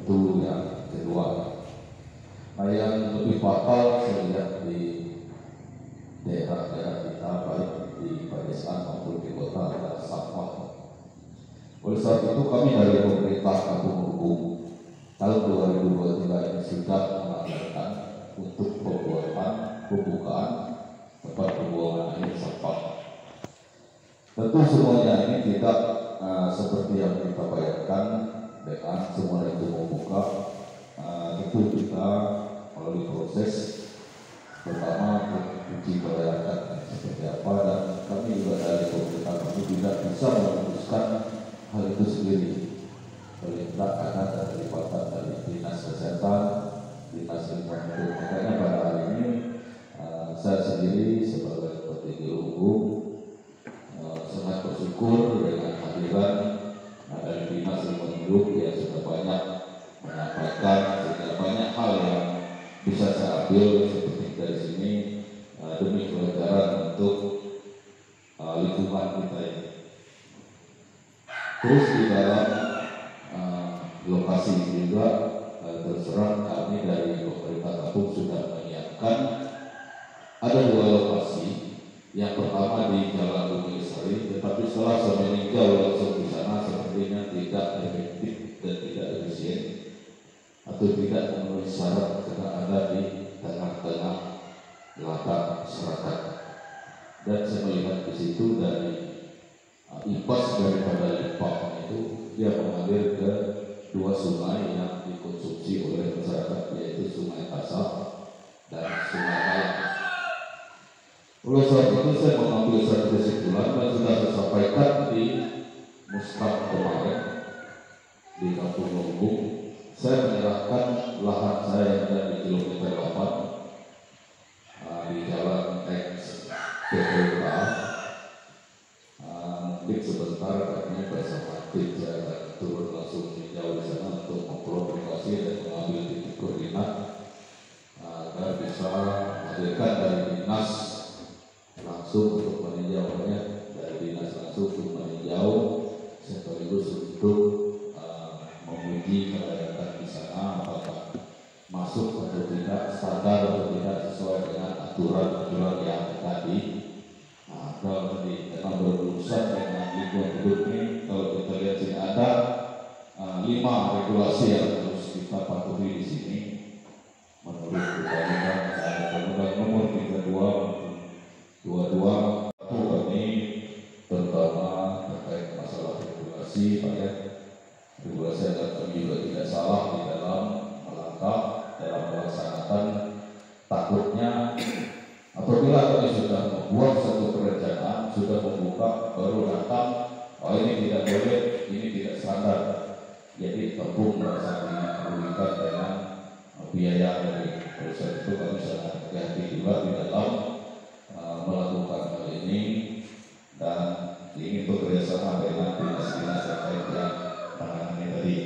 Itu yang kedua. Nah, yang lebih fatal saya lihat di daerah-daerah kita, baik di pedesaan maupun di kota, adalah sampah. Oleh sebab itu kami dari pemerintah Kabupaten Hubung tahun 2023 ini sudah menganggarkan untuk pembukaan tempat pembuangan akhir sampah. Tentu semuanya ini tidak seperti yang kita bayangkan dengan semua itu membuka. Tentu kita melalui proses pertama uji kelayakan seperti apa, dan kami juga dari pemerintah kami tidak bisa memutuskan hal itu sendiri. Perintah karena ada kelibatan dari dinas kesehatan, dinas lingkungan hidup. Makanya pada hari ini saya sendiri sebagai petinggi hukum sangat bersyukur dengan hadiran dari dinas lingkungan hidup yang sudah banyak menyampaikan, sehingga banyak hal yang bisa saya ambil seperti dari sini demi pelajaran untuk lingkungan kita ini. Terus di dalam lokasi ini juga terserah kami dari pemerintah kampung sudah menyiapkan ada 2 lokasi. Yang pertama di Jalan Bumi Lestari, tetapi setelah saya meninjau langsung di sana sepertinya tidak efektif dan tidak efisien atau tidak memenuhi syarat karena ada di tengah-tengah latar masyarakat. Dan saya melihat di situ dari imbas daripada limpahan itu dia mengalir ke 2 sungai yang dikonsumsi oleh masyarakat, yaitu Sungai Kasab dan Sungai Kalang. Oleh sebab itu saya mengambil satu kesimpulan dan sudah saya sampaikan di Mustab kemarin di Kampung Lombok. Saya menyerahkan lahan saya yang ada di kilometer 8 di jalan X PPK. Mungkin sebentar kami bersama tim saya akan turun langsung jauh di sana untuk memprovokasi dan mengambil titik koordinat agar bisa menghadirkan dari dinas langsung untuk meninjaunya, dari dinas langsung untuk meninjau sekaligus untuk menguji kelayakan di sana apakah masuk atau tidak, standar atau tidak sesuai dengan aturan-aturan yang tadi. Kalau tadi karena berurusan dengan lingkungan hidup ini, kalau kita lihat sini ada 5 regulasi yang harus kita patuhi di sini menurut Undang-Undang Nomor 22 kami terutama terkait masalah regulasi, regulasi agar kami juga tidak salah di dalam melangkah dalam melaksanakan. Takutnya apabila kami sudah membuat satu perencanaan, sudah membuka, baru datang, oh ini tidak boleh, ini tidak standar. Jadi kampung merasa dirugikan dengan biaya dari proses itu. Kami sangat hati-hati juga di dalam melakukan hal ini dan ingin bekerjasama dengan dinas-dinas terkait yang menangani tadi.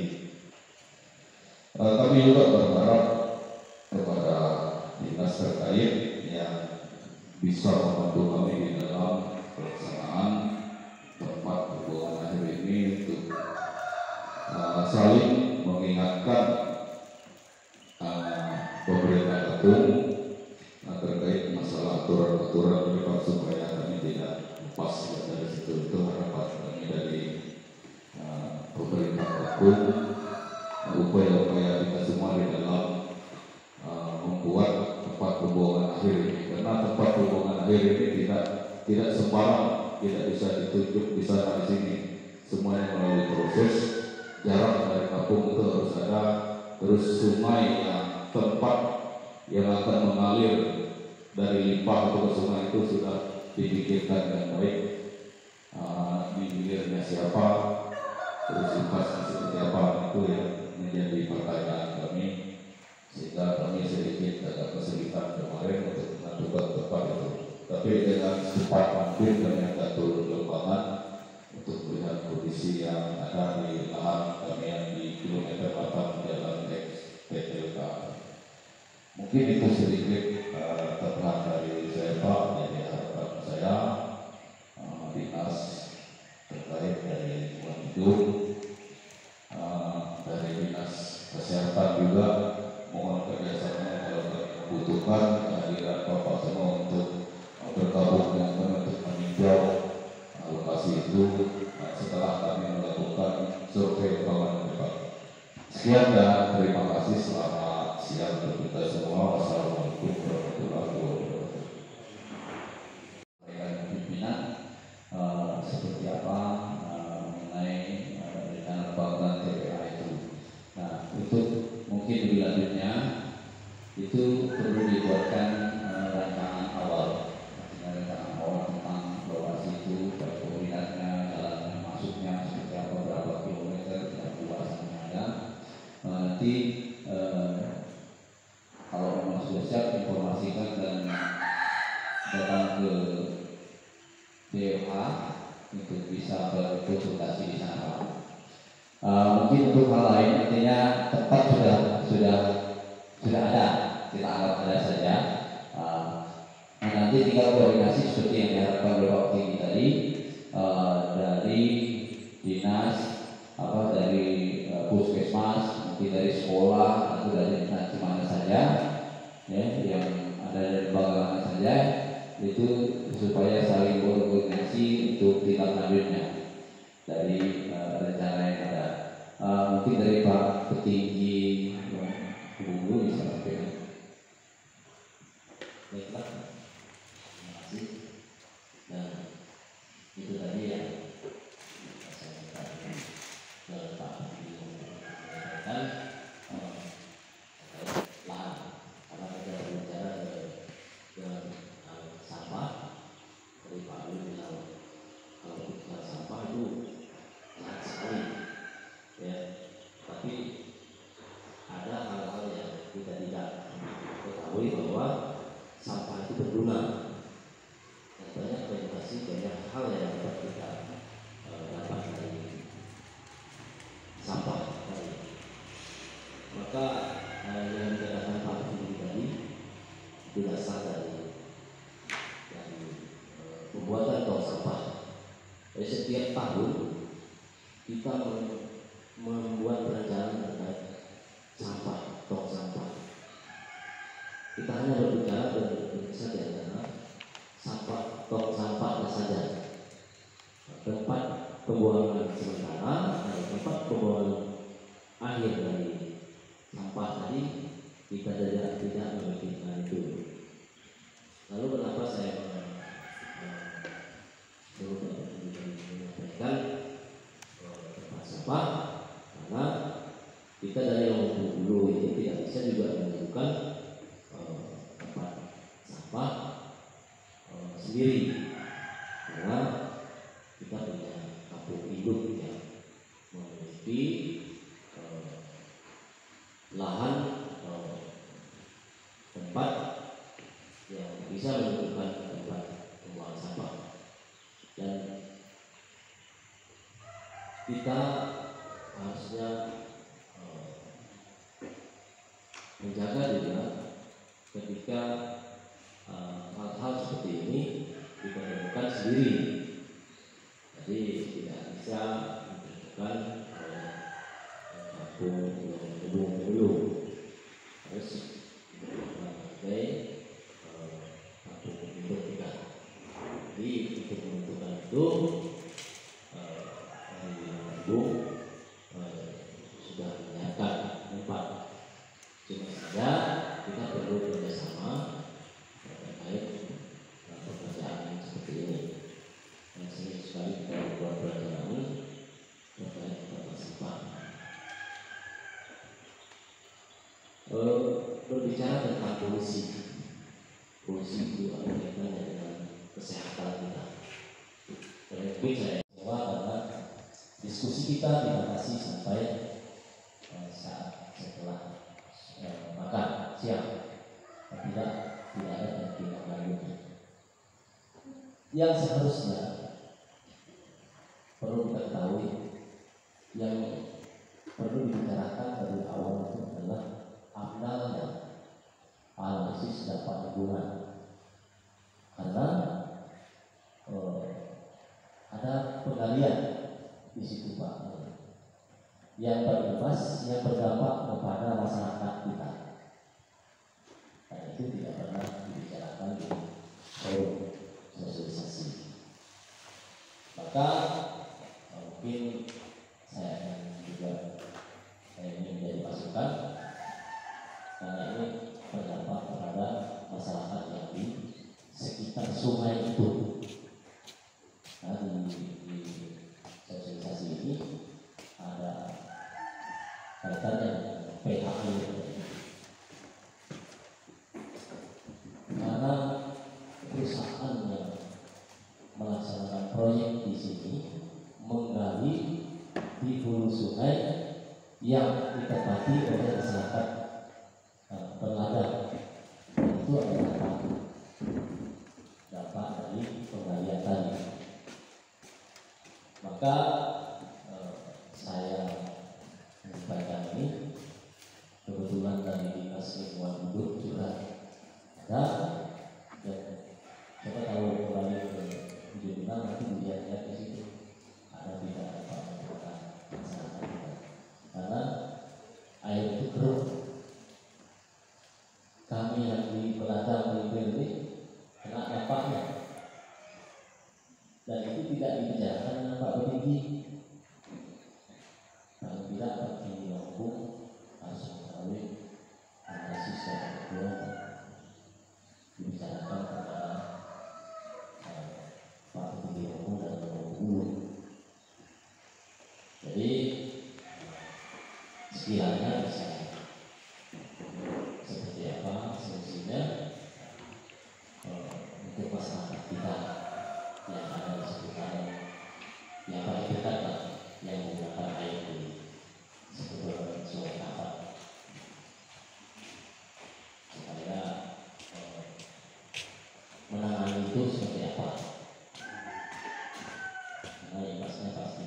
Kami juga berharap kepada dinas terkait yang bisa membantu kami di dalam pelaksanaan tempat pembuangan akhir ini untuk saling mengingatkan pemerintah kampung terkait masalah aturan-aturan ini supaya kami tidak lepas dari situ. Itu harapan kami dari pemerintah kampung, upaya-upaya kita semua di dalam membuat tempat pembuangan akhir ini, karena tempat pembuangan akhir ini tidak sembarang, tidak bisa ditunjuk di sana di sini, semuanya melalui proses. Jarak dari kampung itu harus ada, terus sungai yang tempat yang akan mengalir dari limpah atau ke sungai itu sudah dipikirkan dengan baik. Di hilirnya siapa, terus limpahnya seperti apa, itu yang menjadi pertanyaan kami, sehingga kami sedikit agak kesulitan kemarin untuk menentukan tempat itu. Tapi dengan cepat mungkin kami akan turun ke lapangan untuk melihat kondisi yang ada di lahan kami yang di kilometer 8 jalan XPTLK. Mungkin itu sedikit terang dari saya Pak. Jadi harapan saya dinas terkait dari lingkungan hidup, dari dinas Kesehatan juga mohon kerjasama kalau kami membutuhkan kehadiran Bapak semua untuk bergabung dengan kami untuk meninjau lokasi itu setelah kami melakukan survei lapangan depan. Sekian dan terima kasih, selamat siang untuk kita semua. Wassalamualaikum warahmatullahi wabarakatuh. Pimpinan seperti apa mengenai rencana pembangunan TPA itu. Nah, untuk mungkin lebih lanjutnya itu perlu dibuatkan rancangan awal, tentang lokasi itu, baik koordinatnya, jalannya, masuknya seperti apa, berapa kilometer, dan luasannya ada. Nanti kalau memang sudah siap, informasikan dan datang ke DFA untuk bisa berkonsultasi di sana. Mungkin untuk hal lain, artinya tempat sudah ada, kita anggap ada saja. Nanti tinggal koordinasi seperti yang diharapkan oleh Pak Tinggi tadi, dari dinas, dari puskesmas, mungkin dari sekolah atau dari instansi mana saja, ya, yang ada dari lembaga mana saja, itu supaya saling berkoordinasi untuk tindak lanjutnya dari rencana yang ada. Mungkin dari Pak Petinggi Hulu bisa sampaikan. Baiklah, terima kasih. Dan itu tadi yang saya sampaikan ke Pak Petinggi menyampaikan lahan, karena kita berbicara dengan sampah. Dari Pak Luli bilang kalau bicara sampah itu sangat sekali, ya. Tapi ada hal-hal yang kita tidak ketahui bahwa sampah itu berguna. Dan banyak edukasi, banyak hal yang dapat kita dapat dari sampah tadi. Maka yang dikatakan Pak Luli tadi itu dasar dari pembuatan tong sampah. Jadi setiap tahun kita membuat perencanaan terkait sampah, tong sampah. Kita hanya berbicara saja tentang sampah, tong sampah saja. Tempat pembuangan sementara atau tempat pembuangan akhir dari sampah tadi kita tidak memikirkan itu. Lalu kenapa saya menyampaikan tempat sampah? Karena kita dari yang dulu ini tidak bisa juga menentukan tempat sampah sendiri, karena kita punya kampung induk yang memiliki lahan tempat yang bisa menentukan tempat pembuangan sampah. Dan kita harusnya menjaga juga ketika hal-hal seperti ini kita lakukan sendiri. Jadi tidak bisa menentukan kampung dulu harus sebagai kampung induk kita. Jadi untuk menentukan itu Ibu sudah menyiapkan tempat. Cuma saja kita perlu kerjasama terkait pekerjaan yang seperti ini. Dan sering sekali kita membuat perencanaan terkait tempat sampah. Berbicara tentang polusi itu ada kaitannya dengan kesehatan kita. Mungkin saya jawab karena diskusi kita dibatasi sampai saat setelah makan siang, tidak ada dan tidak lanjut. Yang seharusnya perlu kita ketahui, yang perlu dibicarakan dari awal itu adalah amdalnya analisis dampak lingkungan, karena ada penggalian di situ Pak yang berimbas, yang berdampak kepada kami yang di pelajar ini kena dampaknya, dan itu tidak dibicarakan dengan Pak Petinggi. Kalau tidak, Pak Petinggi Lampung harus mengetahui analisis yang kedua dibicarakan kepada Pak Petinggi Lampung dan Bengkulu. Jadi sekiranya bisa seperti apa solusinya untuk masyarakat kita yang ada di sekitar yang paling dekat lah, yang menggunakan air di sekitar Sungai Kapat, supaya menangani itu seperti apa. Karena impasnya pasti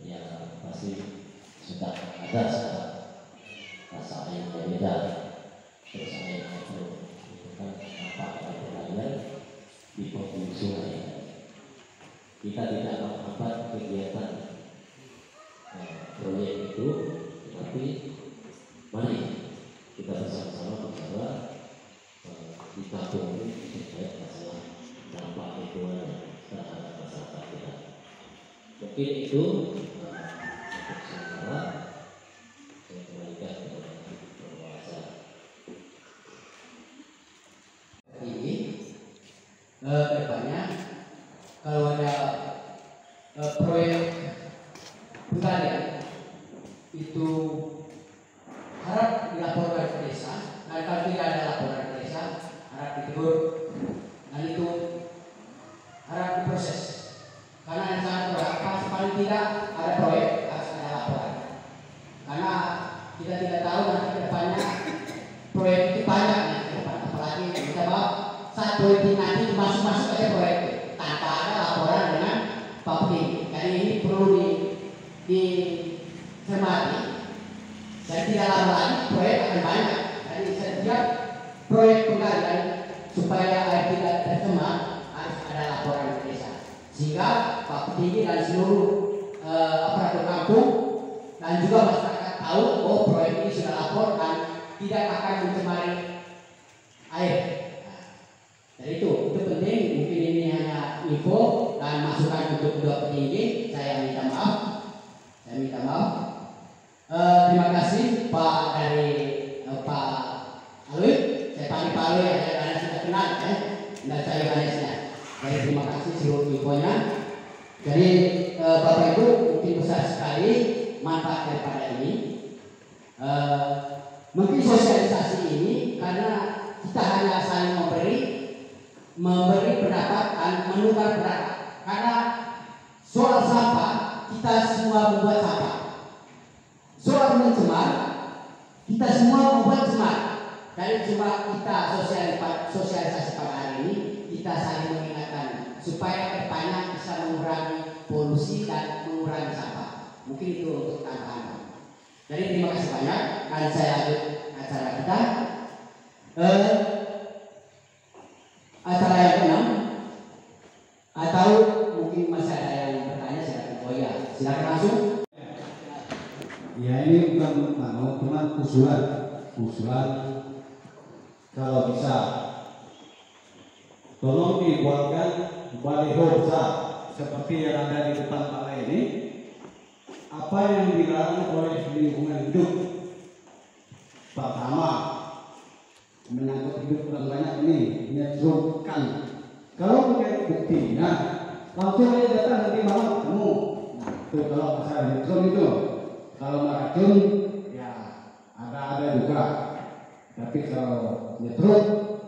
yang pasti sudah ada sekarang rasa air berbeda, terus air itu kan apa dari perairan di penghulu sungai. Kita tidak menghambat kegiatan proyek itu, tetapi mari kita bersama-sama bicara ditampung terkait masalah dampak lingkungan terhadap masyarakat kita. Mungkin itu untuk sementara. Saya kembalikan kepada penguasa. Ini kedepannya kalau ada proyek pegadaian itu harap dilaporkan ke desa, dan kalau tidak ada laporan ke desa harap ditegur, dan itu harap diproses, karena yang sangat berapa paling tidak ada proyek harus ada laporan, karena kita tidak tahu nanti ke depannya proyek itu banyak nih ke depan, apalagi kita bawa saat proyek ini nanti masuk aja proyek tanpa ada laporan dengan Pak Petinggi. Jadi ini perlu dicermati, dan tidak lama lagi proyek akan banyak. Jadi setiap proyek penggalian supaya air tidak tercemar harus ada laporan ke desa, sehingga Pak Petinggi dan seluruh aparatur kampung dan juga masyarakat tahu oh proyek ini sudah lapor dan tidak akan mencemari air. Jadi itu penting. Mungkin ini hanya info dan masukan untuk kedua petinggi. Saya minta maaf. Terima kasih Pak dari Pak Alwi. Saya panggil Pak Alwi ya, karena sudah kenal ya. Dan saya Yohanesnya. Jadi terima kasih seluruh infonya. Jadi Bapak Ibu mungkin besar sekali manfaat daripada ini. Mungkin sosialisasi ini karena kita hanya saling memberi pendapat dan menukar pendapat. Karena soal sampah kita semua membuat sampah. Soal mencemar kita semua membuat cemar. Dari cuma kita sosialisasi pada hari ini kita saling mengingatkan supaya kedepannya bisa mengurangi polusi dan mengurangi sampah. Mungkin itu untuk tambahan. Jadi terima kasih banyak. Dan saya lanjut acara kita. Acara yang ke-6, atau mungkin masih ada yang bertanya, silakan. Oh ya, silakan langsung. Ya ini bukan cuma usulan kalau bisa tolong dibuatkan baliho besar seperti yang ada di depan balai ini. Apa yang dilarang oleh lingkungan hidup? Pertama, menyangkut hidup orang banyak ini menyerupkan. Kalau punya buktinya langsung aja datang nanti malam ketemu. Nah itu kalau masalah neutron itu. Kalau meracun ya ada juga. Tapi kalau neutron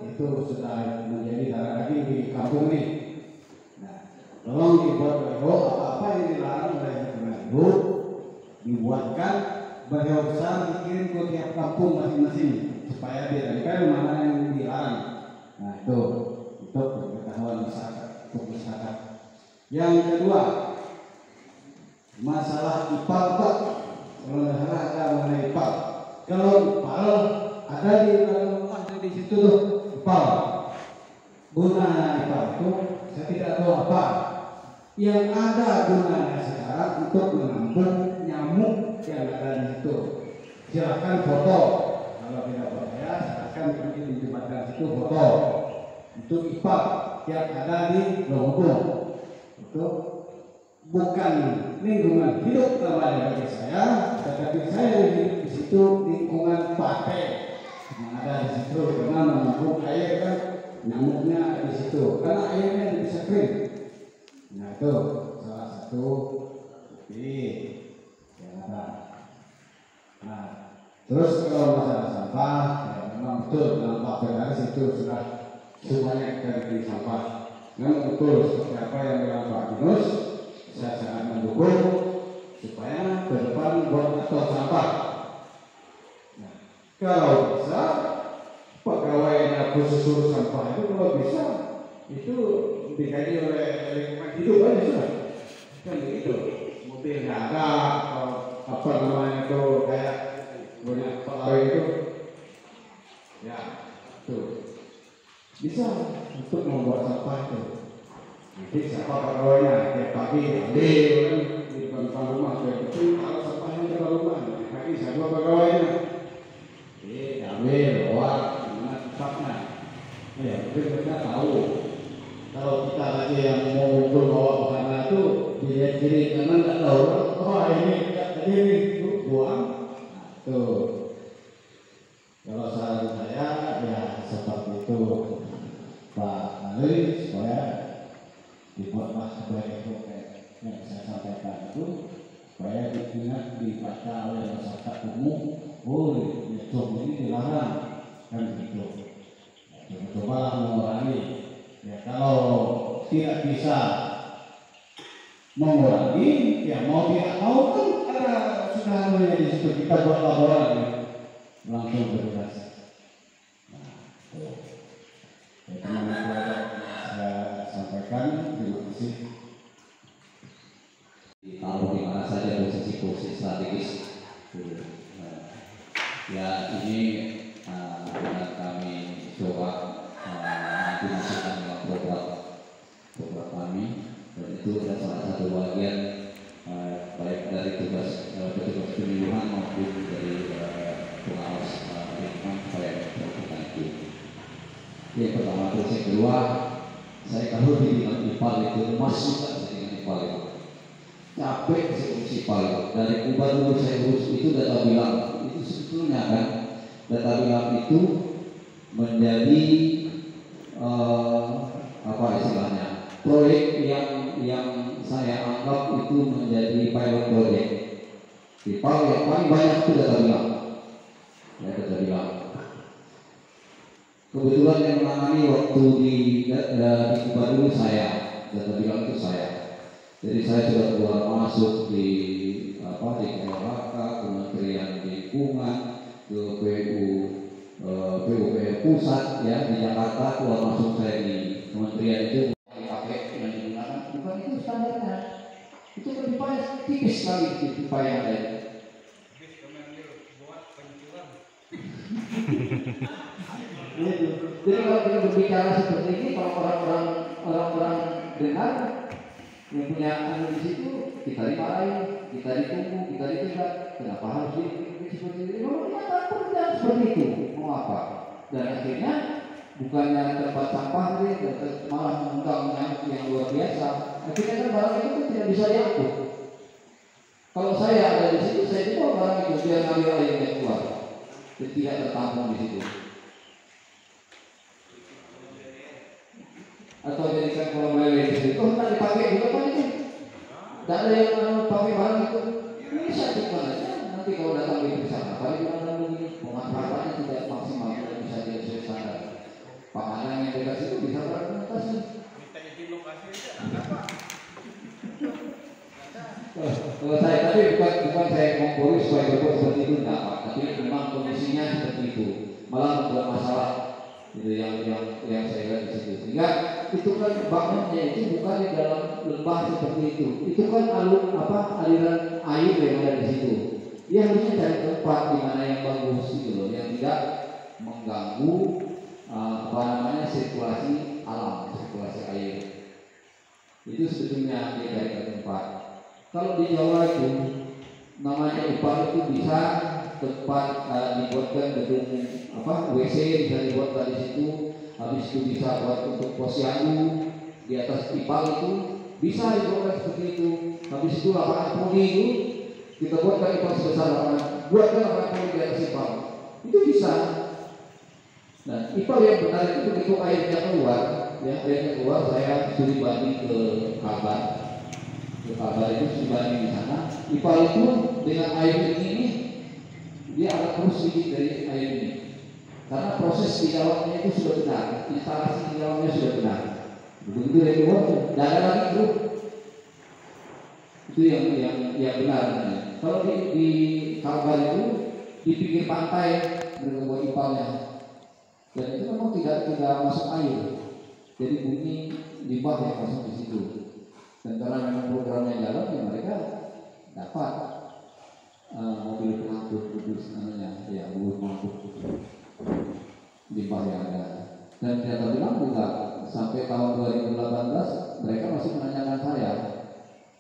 itu sudah menjadi darah daging di kampung ini. Nah tolong dibuat baliho apa yang dilarang oleh lingkungan hidup dibuatkan baliho besar dikirim ke tiap kampung masing-masing supaya ditempel mana yang dilarang. Nah itu untuk pengetahuan masyarakat. Yang kedua, masalah IPAL Pak. Kalau masalah ada mengenai IPAL. Kalau IPAL ada di dalam rumah di situ tuh IPAL. Gunanya IPAL itu saya tidak tahu apa. Yang ada gunanya sekarang untuk menampung nyamuk yang ada di situ. Silakan foto. kalau tidak percaya silakan pergi di jembatan situ foto. Itu IPA yang ada di Lombok. Itu bukan lingkungan hidup namanya bagi saya, tetapi saya hidup di situ lingkungan pakai yang ada di situ karena menampung air kan nyamuknya di situ karena airnya bisa kering. Nah itu salah satu bukti yang ada. Nah terus kalau masalah sampah, ya memang betul dampak benar itu sudah semuanya dari sampah. Memang betul seperti apa yang bilang Pak Yunus, saya sangat mendukung supaya ke depan buat atau sampah. Nah, kalau bisa pegawainya khusus urus sampah itu kalau bisa itu dikaji oleh lingkungan hidup aja sudah. Kan begitu. Mobil nggak ada atau apa namanya itu kayak punya pegawai itu, ya tuh bisa untuk membuat sampah itu. Nanti siapa pegawainya tiap pagi ambil di depan rumah itu kalau sampahnya di depan rumah pagi siapa pegawainya ambil bawa gimana tempatnya. Ya mungkin mereka tahu kalau kita lagi yang mau ngumpul bawa ke sana itu dilihat kiri kanan nggak tahu oh ini tadi ini buang. Tuh, kalau saran saya ya seperti itu Pak Ali supaya dibuatlah sebagai dokumen yang saya sampaikan itu supaya diingat dibaca oleh masyarakat umum. Oh, YouTube ini dilarang kan begitu. Coba mengurangi. Ya kalau tidak bisa mengurangi, ya mau tidak mau kan ada sudah mulai di situ kita buat laporan ya. Langsung bergerak. Nah, itu. Ya, teman-teman saya sampaikan terima kasih. Ditaruh di mana saja posisi-posisi strategis. Ya ini benar kami coba nanti masukkan dalam program kami dan itu adalah salah satu bagian baik dari tugas petugas pemilihan maupun dari pengawas lingkungan supaya melakukan itu. Yang pertama terus yang kedua, saya kalau dibilang IPAL itu masuk saya dengan IPAL itu capek saya urus IPAL itu dari Kuba dulu saya urus itu data bilang itu sebetulnya kan data bilang itu menjadi apa istilahnya proyek yang saya anggap itu menjadi pilot project. IPAL yang paling banyak itu data bilang. Ya data bilang. Kebetulan yang menangani waktu di Kuba dulu saya, data bilang itu saya. Jadi saya sudah keluar masuk di di KLHK, Kementerian Lingkungan, ke PUPR pusat ya di Jakarta, keluar masuk saya di kementerian itu dipakai dan digunakan bukan itu standarnya. Itu kan tipis sekali pipa yang ada itu. Jadi kalau kita berbicara seperti ini, kalau orang-orang dengar yang punya anu di situ, kita dimarahin, kita ditunggu, kita ditinggal. Kenapa harus seperti ini? Kalau kita tak seperti itu, mau apa? Dan akhirnya bukannya tempat sampah malah mengundang nyamuk yang luar biasa. Akhirnya kan barang itu kan tidak bisa diangkut. Kalau saya ada di situ, saya juga barang itu biar ngambil airnya keluar, dan tidak tertampung di situ. Atau jadikan kolam lele di situ, tidak dipakai juga kan itu. Tidak ada yang pakai barang itu. Ini saya cuma aja. Nanti kalau datang di sana, kali bilang begini, pemanfaatannya tidak maksimal, tidak bisa disesuaikan standar. Panganan yang dekat situ bisa berarti. Minta izin lokasi aja, apa? Kalau saya tadi bukan saya ngomong supaya berbuat seperti itu enggak Pak, tapi memang kondisinya seperti itu, malah membuat masalah itu yang saya lihat di situ. Sehingga itu kan bangunnya itu bukan di dalam lembah seperti itu kan aliran air yang ada di situ. Dia harusnya cari tempat di mana yang bagus gitu loh, yang tidak mengganggu sirkulasi alam, sirkulasi air. Itu sebetulnya dia dari tempat. Kalau di Jawa itu namanya IPAL itu bisa tempat dibuatkan gedung WC bisa dibuatkan di situ, habis itu bisa buat untuk posyandu di atas ipal itu bisa dibuatkan seperti itu. Habis itu lapangan poli itu kita buatkan ipal sebesar lapangan, buatkan lapangan poli di atas ipal itu bisa. Nah, ipal yang benar itu begitu airnya keluar, saya studi banding ke Kabar itu studi banding di sana. Ipal itu dengan air ini dia akan terus sedikit dari air ini, karena proses di dalamnya itu sudah benar, instalasi di dalamnya sudah benar. Begitu dari luar, tidak ada lagi grup. Itu yang benar. Kalau di Kalbar itu di pinggir pantai mereka buat ipalnya, dan itu memang tidak masuk air, jadi bunyi limbah yang masuk di situ. Dan karena memang programnya jalan, ya mereka dapat mobil pengangkut kudus namanya, ya mobil pengangkut limbah yang ada. Dan ternyata bilang juga sampai tahun 2018 mereka masih menanyakan saya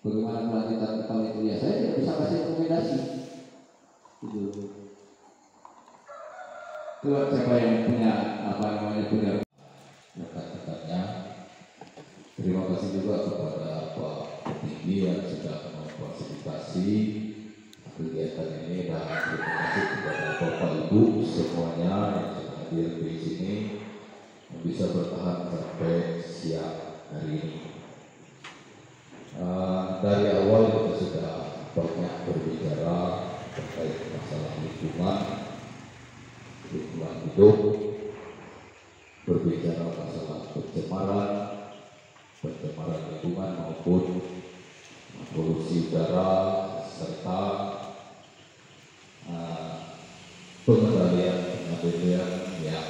bagaimana kelanjutan ipal itu. Ya saya tidak bisa kasih rekomendasi. Coba siapa yang punya punya rekan-rekannya. Terima kasih juga kepada Pak Tinggi yang sudah memfasilitasi kegiatan ini, dan terima kasih kepada Bapak Ibu semuanya yang sudah hadir di sini yang bisa bertahan sampai siang hari ini. Dari awal kita sudah banyak berbicara terkait masalah lingkungan hidup, berbicara masalah pencemaran lingkungan maupun polusi udara, serta pengendalian yang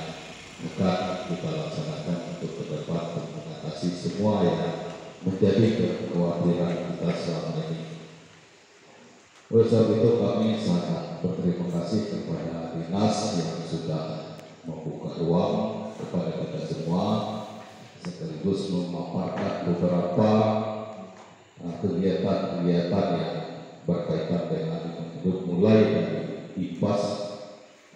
akan kita laksanakan untuk ke depan untuk mengatasi semua yang menjadi kekhawatiran kita selama ini. Oleh sebab itu kami sangat berterima kasih kepada dinas yang sudah membuka ruang kepada kita semua, sekaligus memaparkan beberapa kegiatan-kegiatan yang berkaitan dengan hidup, mulai dari IPAS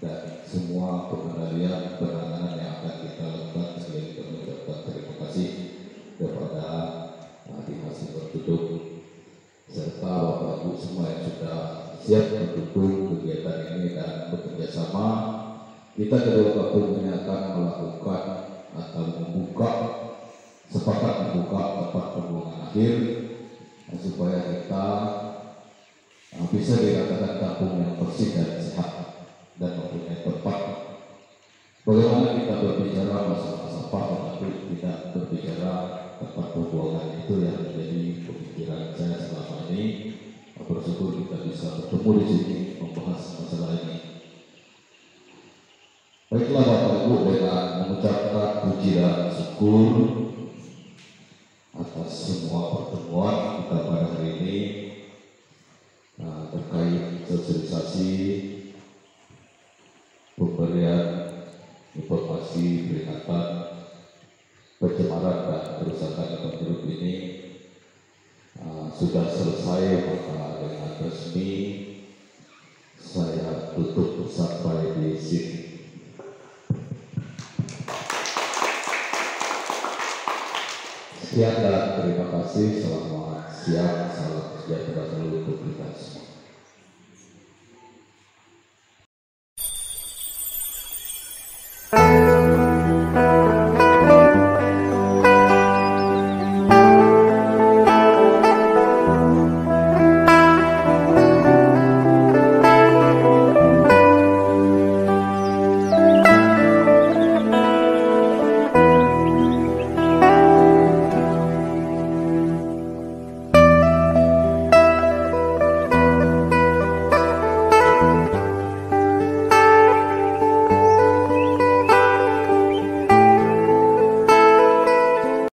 dan semua pengendalian penanganan yang akan kita lakukan. Sekali lagi mengucapkan terima kasih kepada dinas yang berduduk serta Bapak Ibu semua yang sudah siap mendukung kegiatan ini dan bekerja sama. Kita kedua kampung ini akan melakukan atau sepakat membuka tempat pembuangan akhir supaya kita bisa dikatakan kampung yang bersih dan sehat dan mempunyai tempat. Bagaimana kita berbicara masalah sampah tetapi tidak berbicara tempat pembuangan, itu yang menjadi pemikiran saya selama ini. Bersyukur kita bisa bertemu di sini membahas masalah ini. Baiklah Bapak Ibu, dengan mengucapkan puji dan syukur atas semua pertemuan kita pada hari ini terkait sosialisasi pemberian informasi peringatan pencemaran dan kerusakan lingkungan hidup ini sudah selesai, maka dengan resmi saya tutup sampai di sini. Sekian dan terima kasih. Selamat siang, salam sejahtera selalu untuk kita semua.